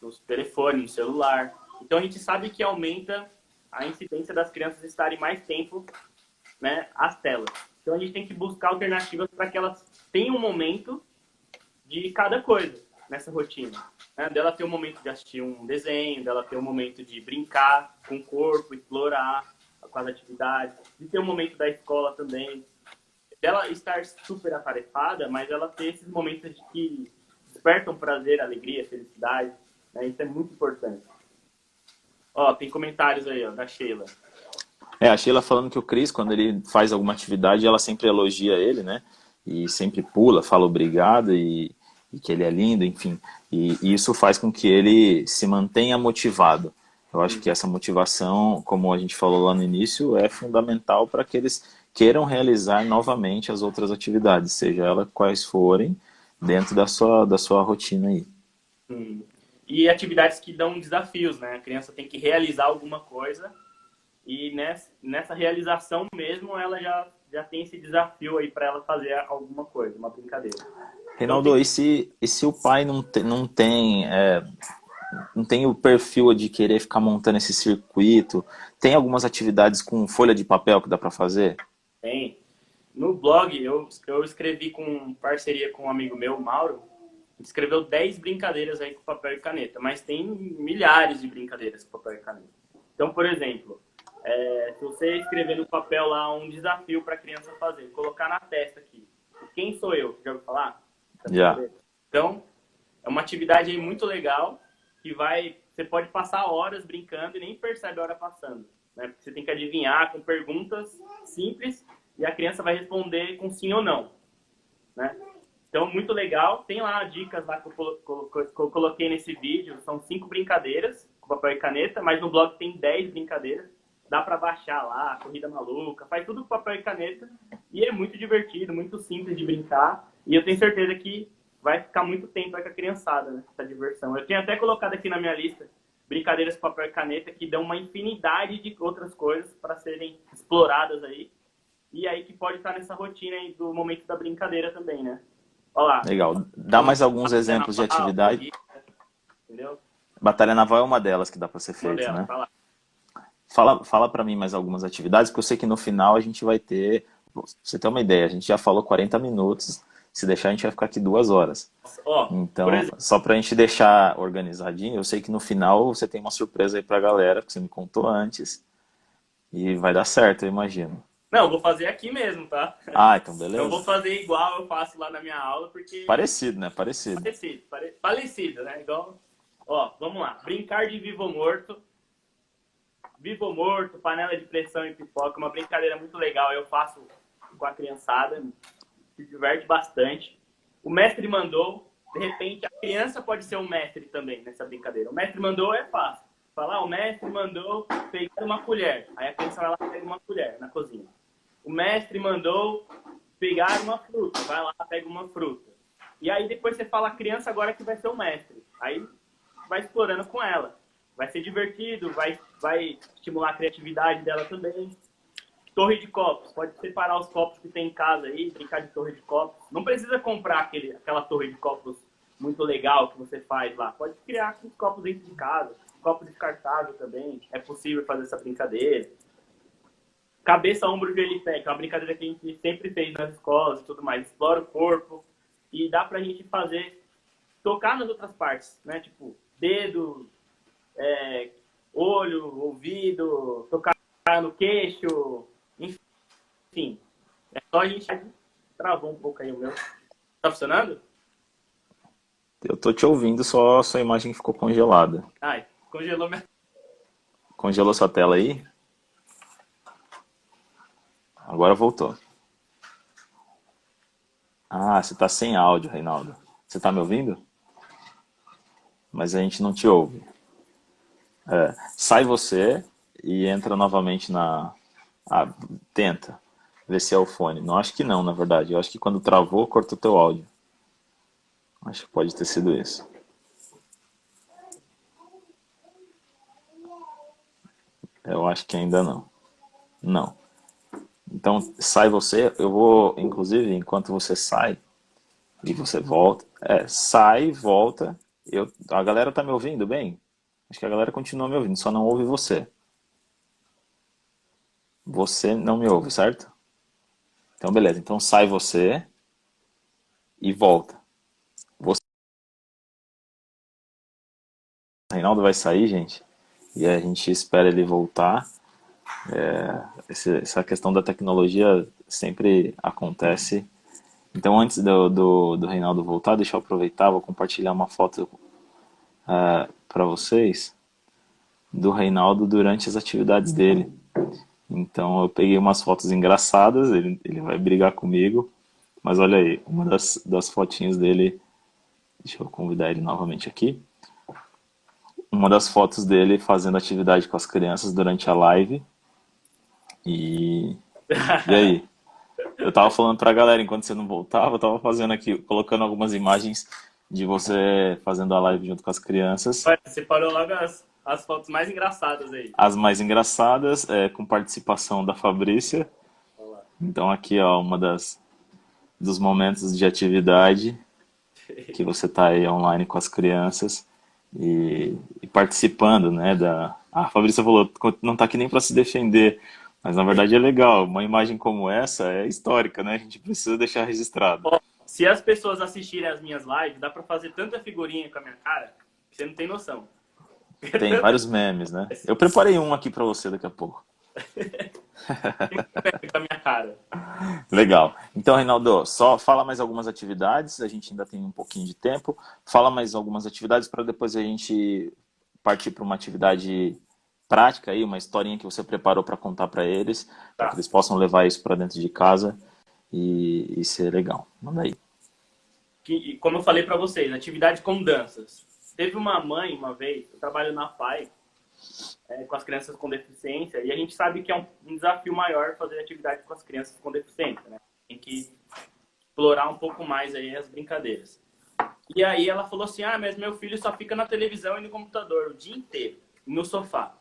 no telefone, no celular. Então a gente sabe que aumenta a incidência das crianças estarem mais tempo, né, às telas. Então a gente tem que buscar alternativas para que elas tenham um momento de cada coisa nessa rotina. Né? Dela ter um momento de assistir um desenho, dela ter um momento de brincar com o corpo, explorar com as atividades, de ter um momento da escola também, dela estar super atarefada, mas ela ter esses momentos que despertam prazer, alegria, felicidade. Né? Isso é muito importante. Ó, tem comentários aí, ó, da Sheila. A Sheila falando que o Cris, quando ele faz alguma atividade, ela sempre elogia ele, né? E sempre pula, fala obrigado e que ele é lindo, enfim. E isso faz com que ele se mantenha motivado. Eu acho que essa motivação, como a gente falou lá no início, é fundamental para que eles queiram realizar novamente as outras atividades, seja elas quais forem, dentro da sua rotina aí. Hum. E atividades que dão desafios, né? A criança tem que realizar alguma coisa e nessa realização mesmo ela já tem esse desafio aí para ela fazer alguma coisa, uma brincadeira. Então tem Reinaldo, e se o pai não tem o perfil de querer ficar montando esse circuito, tem algumas atividades com folha de papel que dá para fazer? tem. No blog eu escrevi com parceria com um amigo meu, Mauro, escreveu 10 brincadeiras aí com papel e caneta, mas tem milhares de brincadeiras com papel e caneta. Então, por exemplo, se você escrever no papel lá um desafio para a criança fazer, colocar na testa aqui, Quem Sou Eu? Já ouviu falar? Já. Então, é uma atividade aí muito legal que você pode passar horas brincando e nem percebe a hora passando, né? Porque você tem que adivinhar com perguntas simples e a criança vai responder com sim ou não, né? Então, muito legal. Tem lá dicas lá que eu coloquei nesse vídeo. São 5 brincadeiras com papel e caneta, mas no blog tem 10 brincadeiras. Dá para baixar lá, Corrida Maluca, faz tudo com papel e caneta. E é muito divertido, muito simples de brincar. E eu tenho certeza que vai ficar muito tempo aí com a criançada, né? Essa diversão. Eu tinha até colocado aqui na minha lista brincadeiras com papel e caneta que dão uma infinidade de outras coisas para serem exploradas aí. E aí que pode estar nessa rotina aí do momento da brincadeira também, né? Olha lá. Legal. Dá mais alguns exemplos de atividade. Entendeu? Batalha naval é uma delas que dá para ser feita, né? Fala para mim mais algumas atividades, porque eu sei que no final a gente vai ter... Pra você ter uma ideia, a gente já falou 40 minutos. Se deixar, a gente vai ficar aqui 2 horas. Então, só pra gente deixar organizadinho, eu sei que no final você tem uma surpresa aí pra galera, que você me contou antes. E vai dar certo, eu imagino. Não, eu vou fazer aqui mesmo, tá? Ah, então beleza. Eu vou fazer igual eu faço lá na minha aula, porque... Parecido, né? Parecido. Parecido, né? Igual... Ó, vamos lá. Brincar de vivo ou morto. Vivo ou morto, panela de pressão e pipoca. Uma brincadeira muito legal. Eu faço com a criançada. Se diverte bastante. O mestre mandou. De repente, a criança pode ser um mestre também nessa brincadeira. O mestre mandou é fácil. Falar, o mestre mandou pegar uma colher. Aí a criança vai lá e pega uma colher na cozinha. O mestre mandou pegar uma fruta. Vai lá, pega uma fruta. E aí depois você fala, a criança agora que vai ser o mestre. Aí vai explorando com ela. Vai ser divertido, vai estimular a criatividade dela também. Torre de copos. Pode separar os copos que tem em casa aí, brincar de torre de copos. Não precisa comprar aquela torre de copos muito legal que você faz lá. Pode criar com os copos dentro de casa. Copo descartável também. É possível fazer essa brincadeira. Cabeça, ombro, joelho e pé, que é uma brincadeira que a gente sempre fez nas escolas e tudo mais. Explora o corpo e dá pra gente tocar nas outras partes, né? Tipo, dedo, olho, ouvido, tocar no queixo, enfim. É só a gente... Travou um pouco aí o meu. Tá funcionando? Eu tô te ouvindo, só a sua imagem ficou congelada. Ai, congelou minha... Congelou sua tela aí? Agora voltou. Ah, você tá sem áudio, Reinaldo. Você tá me ouvindo? Mas a gente não te ouve. Sai você e entra novamente na... Ah, tenta ver se é o fone. Não, acho que não, na verdade. Eu acho que quando travou, cortou teu áudio. Acho que pode ter sido isso. Eu acho que ainda não. Não. Então, sai você. Eu vou, inclusive, enquanto você sai e você volta. Sai, volta. A galera tá me ouvindo bem? Acho que a galera continua me ouvindo, só não ouve você. Você não me ouve, certo? Então, beleza. Então, sai você e volta. O Reinaldo vai sair, gente, e a gente espera ele voltar. Essa questão da tecnologia sempre acontece. Então, antes do Reinaldo voltar, deixa eu aproveitar, vou compartilhar uma foto para vocês do Reinaldo durante as atividades dele. Então, eu peguei umas fotos engraçadas, ele vai brigar comigo, mas olha aí, uma das fotinhas dele, deixa eu convidar ele novamente aqui. Uma das fotos dele fazendo atividade com as crianças durante a live. E aí? Eu tava falando pra galera, enquanto você não voltava, eu tava fazendo aqui, colocando algumas imagens de você fazendo a live junto com as crianças. Você parou logo as fotos mais engraçadas aí. As mais engraçadas, com participação da Fabrícia. Então aqui, ó, dos momentos de atividade que você tá aí online com as crianças e participando, né, a Fabrícia falou, não tá aqui nem para se defender, mas na verdade é legal, uma imagem como essa é histórica, né, a gente precisa deixar registrado. Se as pessoas assistirem as minhas lives, dá para fazer tanta figurinha com a minha cara, que você não tem noção. Tem vários memes, né? Eu preparei um aqui para você daqui a pouco. Com a minha cara. Legal. Então, Reinaldo, só fala mais algumas atividades, a gente ainda tem um pouquinho de tempo. Fala mais algumas atividades para depois a gente partir para uma atividade prática aí, uma historinha que você preparou para contar para eles, para que Tá. eles possam levar isso para dentro de casa e ser legal. Manda aí. Como eu falei para vocês, atividade com danças. Teve uma mãe, uma vez, eu trabalho na FAI, com as crianças com deficiência, e a gente sabe que é um desafio maior fazer atividade com as crianças com deficiência, né? Tem que explorar um pouco mais aí as brincadeiras. E aí ela falou assim, ah, mas meu filho só fica na televisão e no computador o dia inteiro, no sofá.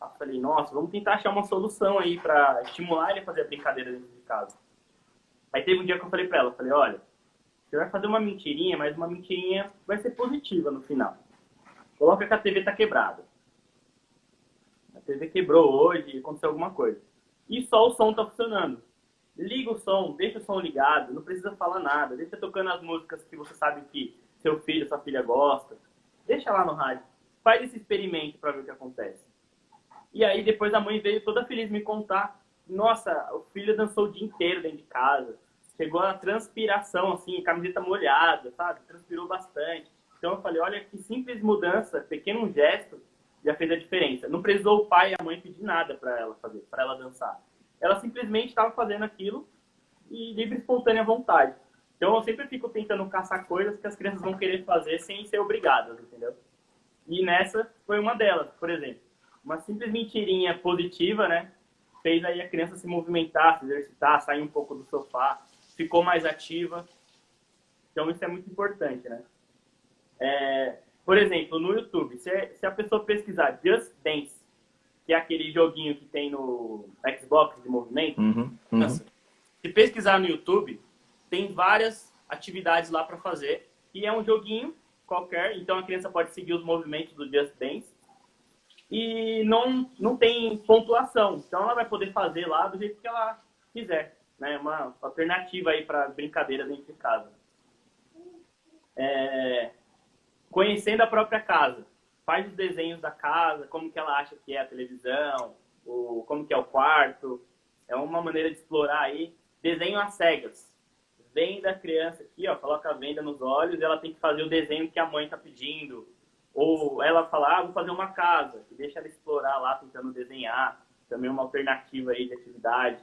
Eu falei, nossa, vamos tentar achar uma solução aí para estimular ele a fazer a brincadeira dentro de casa. Aí teve um dia que eu falei para ela, falei, olha, você vai fazer uma mentirinha, mas uma mentirinha vai ser positiva no final. Coloca que a TV tá quebrada. A TV quebrou hoje, aconteceu alguma coisa. E só o som tá funcionando. Liga o som, deixa o som ligado, não precisa falar nada. Deixa tocando as músicas que você sabe que seu filho, sua filha gosta. Deixa lá no rádio. Faz esse experimento para ver o que acontece. E aí depois a mãe veio toda feliz me contar. Nossa, o filho dançou o dia inteiro dentro de casa. Chegou a transpiração, assim, camiseta molhada, sabe? Transpirou bastante. Então eu falei, olha que simples mudança, pequeno gesto, já fez a diferença. Não precisou o pai e a mãe pedir nada para ela fazer, para ela dançar. Ela simplesmente estava fazendo aquilo e livre, espontânea vontade. Então eu sempre fico tentando caçar coisas que as crianças vão querer fazer sem ser obrigadas, entendeu? E nessa foi uma delas, por exemplo. Uma simples mentirinha positiva, né? Fez aí a criança se movimentar, se exercitar, sair um pouco do sofá, ficou mais ativa. Então isso é muito importante, né? Por exemplo, no YouTube, se a pessoa pesquisar Just Dance, que é aquele joguinho que tem no Xbox de movimento, Uhum, uhum. se pesquisar no YouTube, tem várias atividades lá para fazer. E é um joguinho qualquer, então a criança pode seguir os movimentos do Just Dance. E não tem pontuação, então ela vai poder fazer lá do jeito que ela quiser. Né? Uma alternativa aí para brincadeira dentro de casa. Conhecendo a própria casa. Faz os desenhos da casa, como que ela acha que é a televisão, como que é o quarto. É uma maneira de explorar aí. Desenho às cegas. Vem da criança aqui, ó, coloca a venda nos olhos e ela tem que fazer o desenho que a mãe está pedindo. Ou ela fala, ah, vou fazer uma casa. E deixa ela explorar lá, tentando desenhar. Também uma alternativa aí de atividade.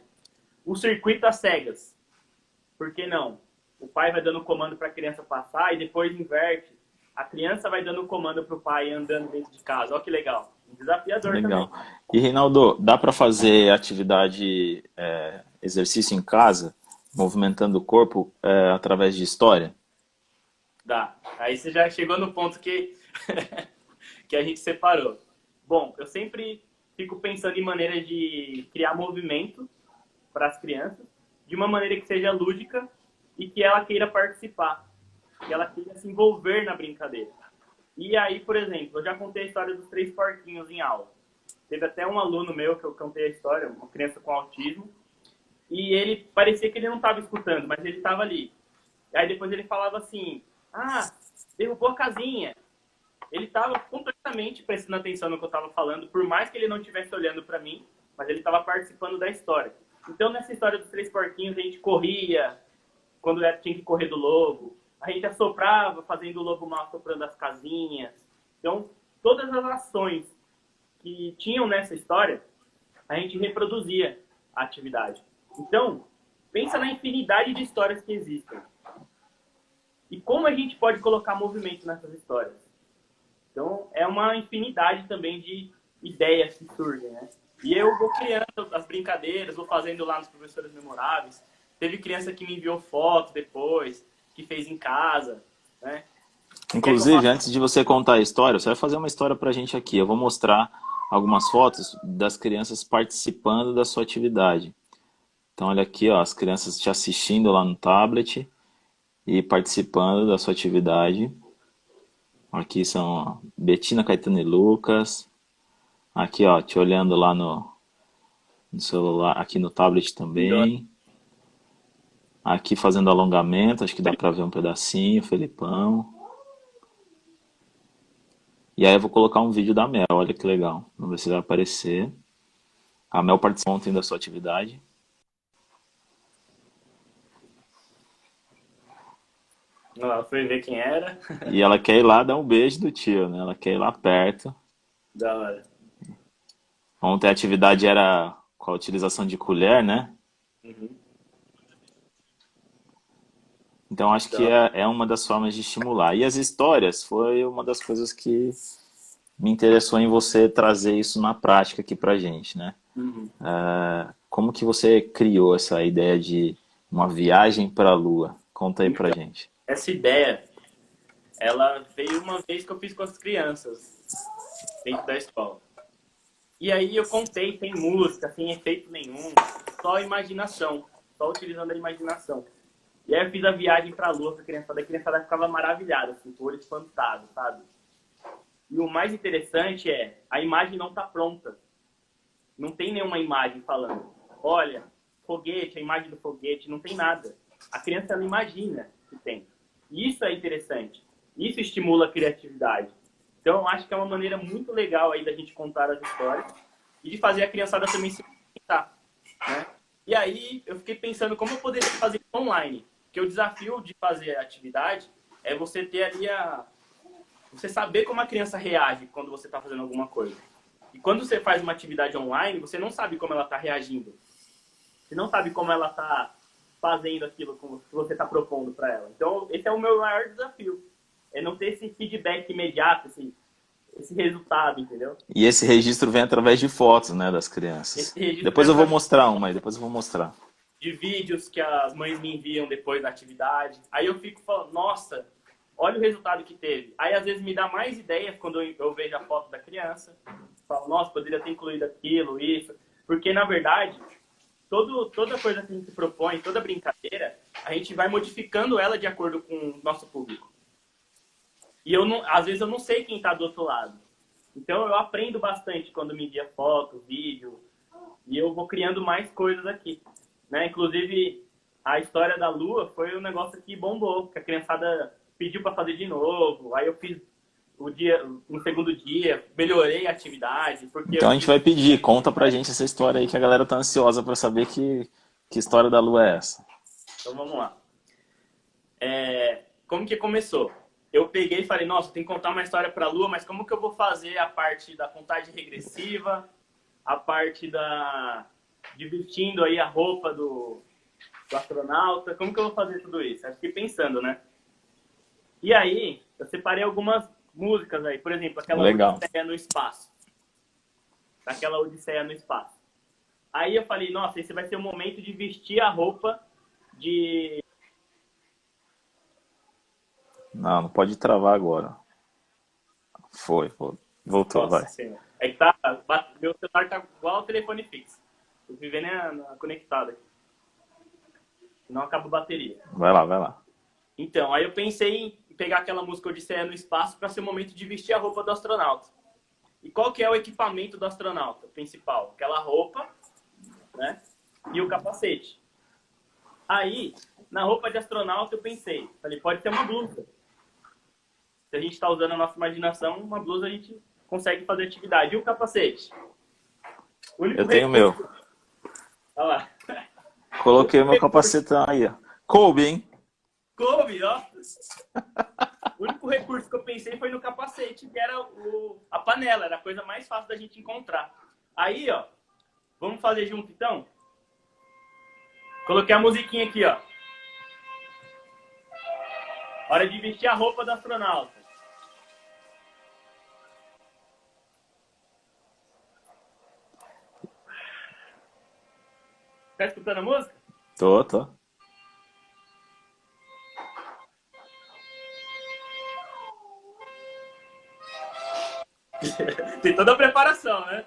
O circuito às cegas. Por que não? O pai vai dando comando para a criança passar e depois inverte. A criança vai dando comando para o pai andando dentro de casa. Olha que legal. Um desafiador Legal. também. E, Reinaldo, dá para fazer atividade, exercício em casa, movimentando o corpo, através de história? Dá. Aí você já chegou no ponto que, que a gente separou. Bom, eu sempre fico pensando em maneiras de criar movimento para as crianças, de uma maneira que seja lúdica e que ela queira participar, que ela queira se envolver na brincadeira. E aí, por exemplo, eu já contei a história dos 3 porquinhos em aula. Teve até um aluno meu que eu contei a história, uma criança com autismo, e ele parecia que ele não estava escutando, mas ele estava ali. Aí depois ele falava assim, ah, derrubou a casinha. Ele estava completamente prestando atenção no que eu estava falando, por mais que ele não estivesse olhando para mim, mas ele estava participando da história. Então, nessa história dos 3 porquinhos, a gente corria quando tinha que correr do lobo. A gente assoprava, fazendo o lobo mal, assoprando as casinhas. Então, todas as ações que tinham nessa história, a gente reproduzia a atividade. Então, pensa na infinidade de histórias que existem. E como a gente pode colocar movimento nessas histórias. Então, é uma infinidade também de ideias que surgem, né? E eu vou criando as brincadeiras, vou fazendo lá nos professores memoráveis. Teve criança que me enviou foto depois, que fez em casa, né? Inclusive, antes de você contar a história, você vai fazer uma história pra gente aqui. Eu vou mostrar algumas fotos das crianças participando da sua atividade. Então, olha aqui, ó, as crianças te assistindo lá no tablet e participando da sua atividade. Aqui são ó, Betina, Caetano e Lucas. Aqui, ó, te olhando lá no celular, aqui no tablet também. Aqui fazendo alongamento, acho que dá pra ver um pedacinho, Felipão. E aí eu vou colocar um vídeo da Mel, olha que legal. Vamos ver se vai aparecer. A Mel participou ontem da sua atividade. Ela foi ver quem era. E ela quer ir lá dar um beijo do tio, né? Ela quer ir lá perto. Da hora. Ontem a atividade era com a utilização de colher, né? Uhum. Então acho que Da hora. é uma das formas de estimular. E as histórias foi uma das coisas que me interessou em você trazer isso na prática aqui pra gente, né? Uhum. Como que você criou essa ideia de uma viagem para a Lua? Conta aí pra Então, gente. essa ideia, ela veio uma vez que eu fiz com as crianças dentro da escola. E aí eu contei sem música, sem efeito nenhum, só imaginação, só utilizando a imaginação. E aí eu fiz a viagem para a Lua com a criançada ficava maravilhada, assim, com o olho espantado, sabe? E o mais interessante é, a imagem não está pronta. Não tem nenhuma imagem falando. Olha, foguete, a imagem do foguete, não tem nada. A criança ela imagina que tem. E isso é interessante. Isso estimula a criatividade. Então, eu acho que é uma maneira muito legal aí da gente contar as histórias e de fazer a criançada também se conectar, né? E aí, eu fiquei pensando como eu poderia fazer isso online. Porque o desafio de fazer a atividade é você ter ali você saber como a criança reage quando você está fazendo alguma coisa. E quando você faz uma atividade online, você não sabe como ela está reagindo. Você não sabe como ela está fazendo aquilo que você está propondo para ela. Então, esse é o meu maior desafio. É não ter esse feedback imediato, esse resultado, entendeu? E esse registro vem através de fotos, né, das crianças. Esse registro Depois eu vou através mostrar uma aí, depois eu vou mostrar. de vídeos que as mães me enviam depois da atividade. Aí eu fico falando, nossa, olha o resultado que teve. Aí às vezes me dá mais ideias quando eu vejo a foto da criança. Falo, nossa, poderia ter incluído aquilo, isso. Porque, na verdade, toda coisa que a gente propõe, toda brincadeira, a gente vai modificando ela de acordo com o nosso público. E eu não, às vezes eu não sei quem está do outro lado. Então eu aprendo bastante quando me envia foto, vídeo, e eu vou criando mais coisas aqui. Né? Inclusive, a história da Lua foi um negócio que bombou, que a criançada pediu para fazer de novo. Aí eu fiz no segundo dia, melhorei a atividade, porque Então eu a gente fiz. vai pedir, conta pra gente essa história aí que a galera tá ansiosa pra saber que história da Lua é essa. Então vamos lá. Como que começou? Eu peguei e falei, nossa, tem que contar uma história para a Lua, mas como que eu vou fazer a parte da contagem regressiva, a parte de vestindo aí a roupa do astronauta, como que eu vou fazer tudo isso? Eu fiquei pensando, né? E aí, eu separei algumas músicas aí, por exemplo, aquela Legal. Odisseia no Espaço. Daquela Odisseia no Espaço. Aí eu falei, nossa, esse vai ser o momento de vestir a roupa de... Não, não pode travar agora. Voltou, vai. Nossa Senhora. É que tá, meu celular tá igual o telefone fixo. Tô vivendo conectado aqui. Senão acaba a bateria. Vai lá, vai lá. Então, aí eu pensei em pegar aquela música Odisseia no Espaço para ser o momento de vestir a roupa do astronauta. E qual que é o equipamento do astronauta principal? Aquela roupa, né? E o capacete. Aí, na roupa de astronauta, eu pensei, falei, pode ser uma blusa. Se a gente está usando a nossa imaginação, uma blusa a gente consegue fazer atividade. E o capacete? O único Eu tenho o meu. recurso... Olha lá. Coloquei o meu capacetão aí, ó. Coube, hein? Coube, ó. O único recurso que eu pensei foi no capacete, que era a panela, era a coisa mais fácil da gente encontrar. Aí, ó, vamos fazer junto então? Coloquei a musiquinha aqui, ó. Hora de vestir a roupa do astronauta. Tá escutando a música? Tô. Tem toda a preparação, né?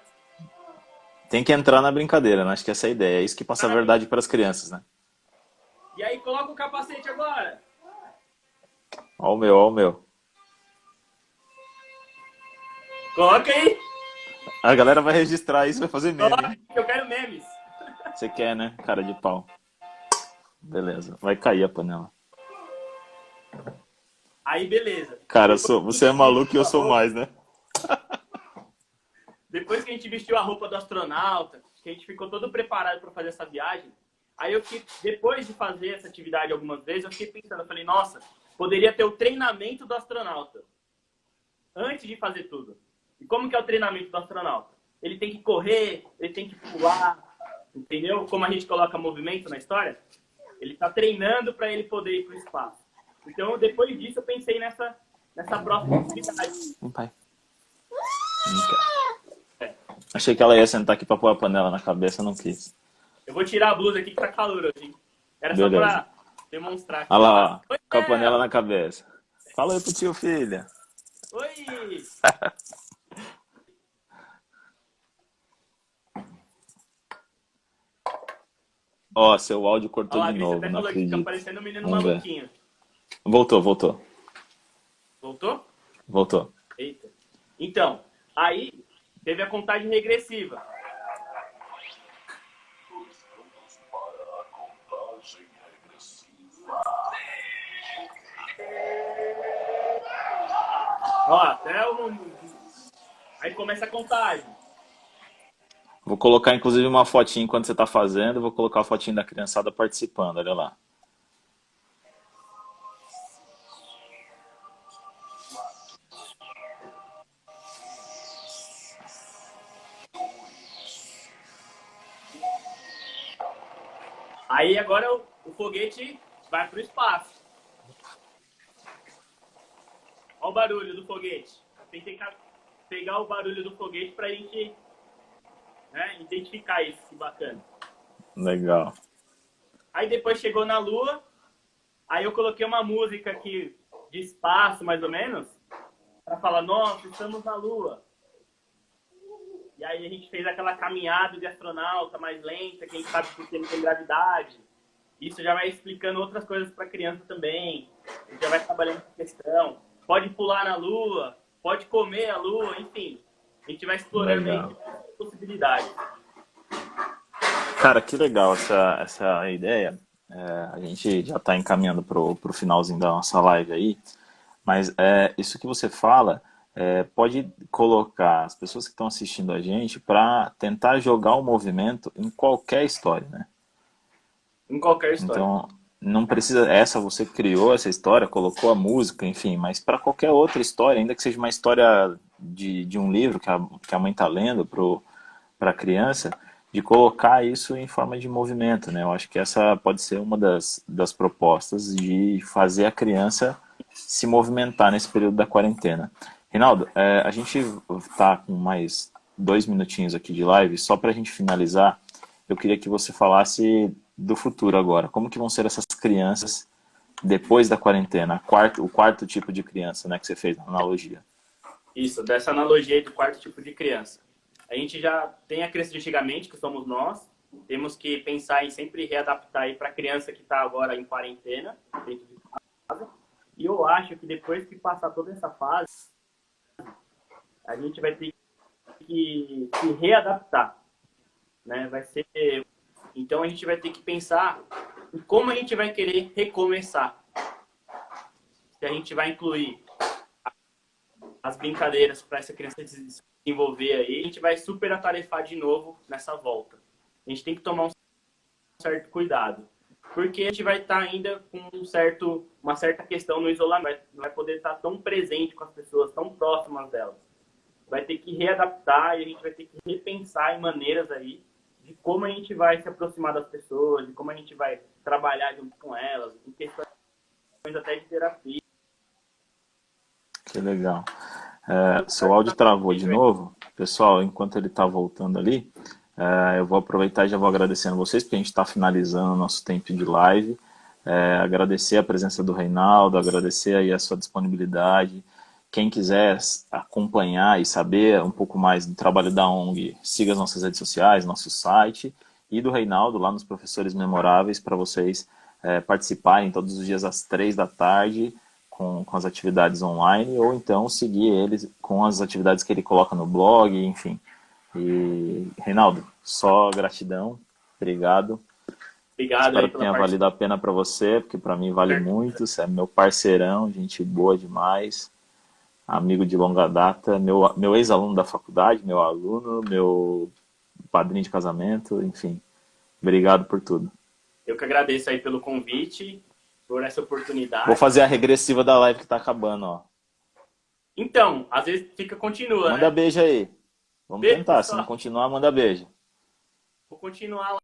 Tem que entrar na brincadeira, né? Acho que essa é a ideia. É isso que passa a verdade para as crianças, né? E aí, coloca o capacete agora. Ó o meu, ó o meu. Coloca aí. A galera vai registrar isso, vai fazer meme, Coloca, hein? que eu quero memes. Você quer, né? Cara de pau. Beleza. Vai cair a panela. Aí, beleza. Cara, você é maluco e eu sou mais, né? Depois que a gente vestiu a roupa do astronauta, que a gente ficou todo preparado para fazer essa viagem, aí depois de fazer essa atividade algumas vezes, eu fiquei pensando, eu falei, nossa, poderia ter o treinamento do astronauta antes de fazer tudo. E como que é o treinamento do astronauta? Ele tem que correr, ele tem que pular, entendeu? Como a gente coloca movimento na história, ele está treinando para ele poder ir para o espaço. Então, depois disso, eu pensei nessa próxima atividade. Pai. Achei que ela ia sentar aqui para pôr a panela na cabeça, não quis. Eu vou tirar a blusa aqui que tá calor hoje, hein? Era Beleza. só para demonstrar. Olha lá, ó, Oi, com a panela na cabeça. Fala aí pro tio, filha. Oi! Ó, seu áudio cortou Olha lá, de Gris, novo, até não falou que fica acredito. parecendo um menino Vamos ver. maluquinho. Voltou. Voltou? Eita. Então, aí teve a contagem regressiva. Ó, até o... Aí começa a contagem. Vou colocar inclusive uma fotinha enquanto você tá fazendo, vou colocar a fotinha da criançada participando, olha lá. Aí agora o foguete vai pro espaço. Olha o barulho do foguete. Tem que pegar o barulho do foguete pra gente, né, identificar isso, que bacana. Legal. Aí depois chegou na Lua, aí eu coloquei uma música aqui de espaço, mais ou menos, pra falar, nossa, estamos na Lua. E aí a gente fez aquela caminhada de astronauta mais lenta, que a gente sabe que não tem gravidade. Isso já vai explicando outras coisas para a criança também. A gente já vai trabalhando essa questão. Pode pular na Lua, pode comer a Lua, enfim. A gente vai explorando aí as possibilidades. Cara, que legal essa ideia. A gente já está encaminhando pro finalzinho da nossa live aí, mas isso que você fala pode colocar as pessoas que estão assistindo a gente para tentar jogar o movimento em qualquer história, né? Em qualquer história. Então, não precisa. Você criou essa história, colocou a música, enfim, mas para qualquer outra história, ainda que seja uma história de um livro que a mãe está lendo para a criança, de colocar isso em forma de movimento, né? Eu acho que essa pode ser uma das propostas de fazer a criança se movimentar nesse período da quarentena. Reinaldo, a gente está com mais 2 minutinhos aqui de live, só para a gente finalizar, eu queria que você falasse do futuro agora. Como que vão ser essas crianças depois da quarentena? O quarto tipo de criança, né, que você fez na analogia. Isso, dessa analogia aí do quarto tipo de criança. A gente já tem a criança de antigamente, que somos nós. Temos que pensar em sempre readaptar aí para a criança que está agora em quarentena, dentro de casa. E eu acho que depois que passar toda essa fase, a gente vai ter que se readaptar, né? Vai ser... Então a gente vai ter que pensar em como a gente vai querer recomeçar. Se a gente vai incluir as brincadeiras para essa criança se desenvolver aí, a gente vai super atarefar de novo nessa volta. A gente tem que tomar um certo cuidado, porque a gente vai estar ainda com uma certa questão no isolamento, não vai poder estar tão presente com as pessoas, tão próximas delas. Vai ter que readaptar e a gente vai ter que repensar em maneiras aí de como a gente vai se aproximar das pessoas, de como a gente vai trabalhar junto com elas, em questões até de terapia. Que legal. Seu áudio travou de novo. Pessoal, enquanto ele está voltando ali, eu vou aproveitar e já vou agradecendo vocês, porque a gente está finalizando o nosso tempo de live. Agradecer a presença do Reinaldo, agradecer aí a sua disponibilidade. Quem quiser acompanhar e saber um pouco mais do trabalho da ONG, siga as nossas redes sociais, nosso site, e do Reinaldo lá nos Professores Memoráveis, para vocês participarem todos os dias às 3 da tarde com as atividades online, ou então seguir eles com as atividades que ele coloca no blog, enfim. E, Reinaldo, só gratidão, obrigado. Obrigado. Espero que tenha valido a pena para você, porque para mim vale muito. Você é meu parceirão, gente boa demais. Amigo de longa data, meu ex-aluno da faculdade, meu aluno, meu padrinho de casamento, enfim. Obrigado por tudo. Eu que agradeço aí pelo convite, por essa oportunidade. Vou fazer a regressiva da live que tá acabando, ó. Então, às vezes continua, Manda né? beijo aí. Vamos Beijo, tentar. Se pessoal. não continuar, manda beijo. Vou continuar lá.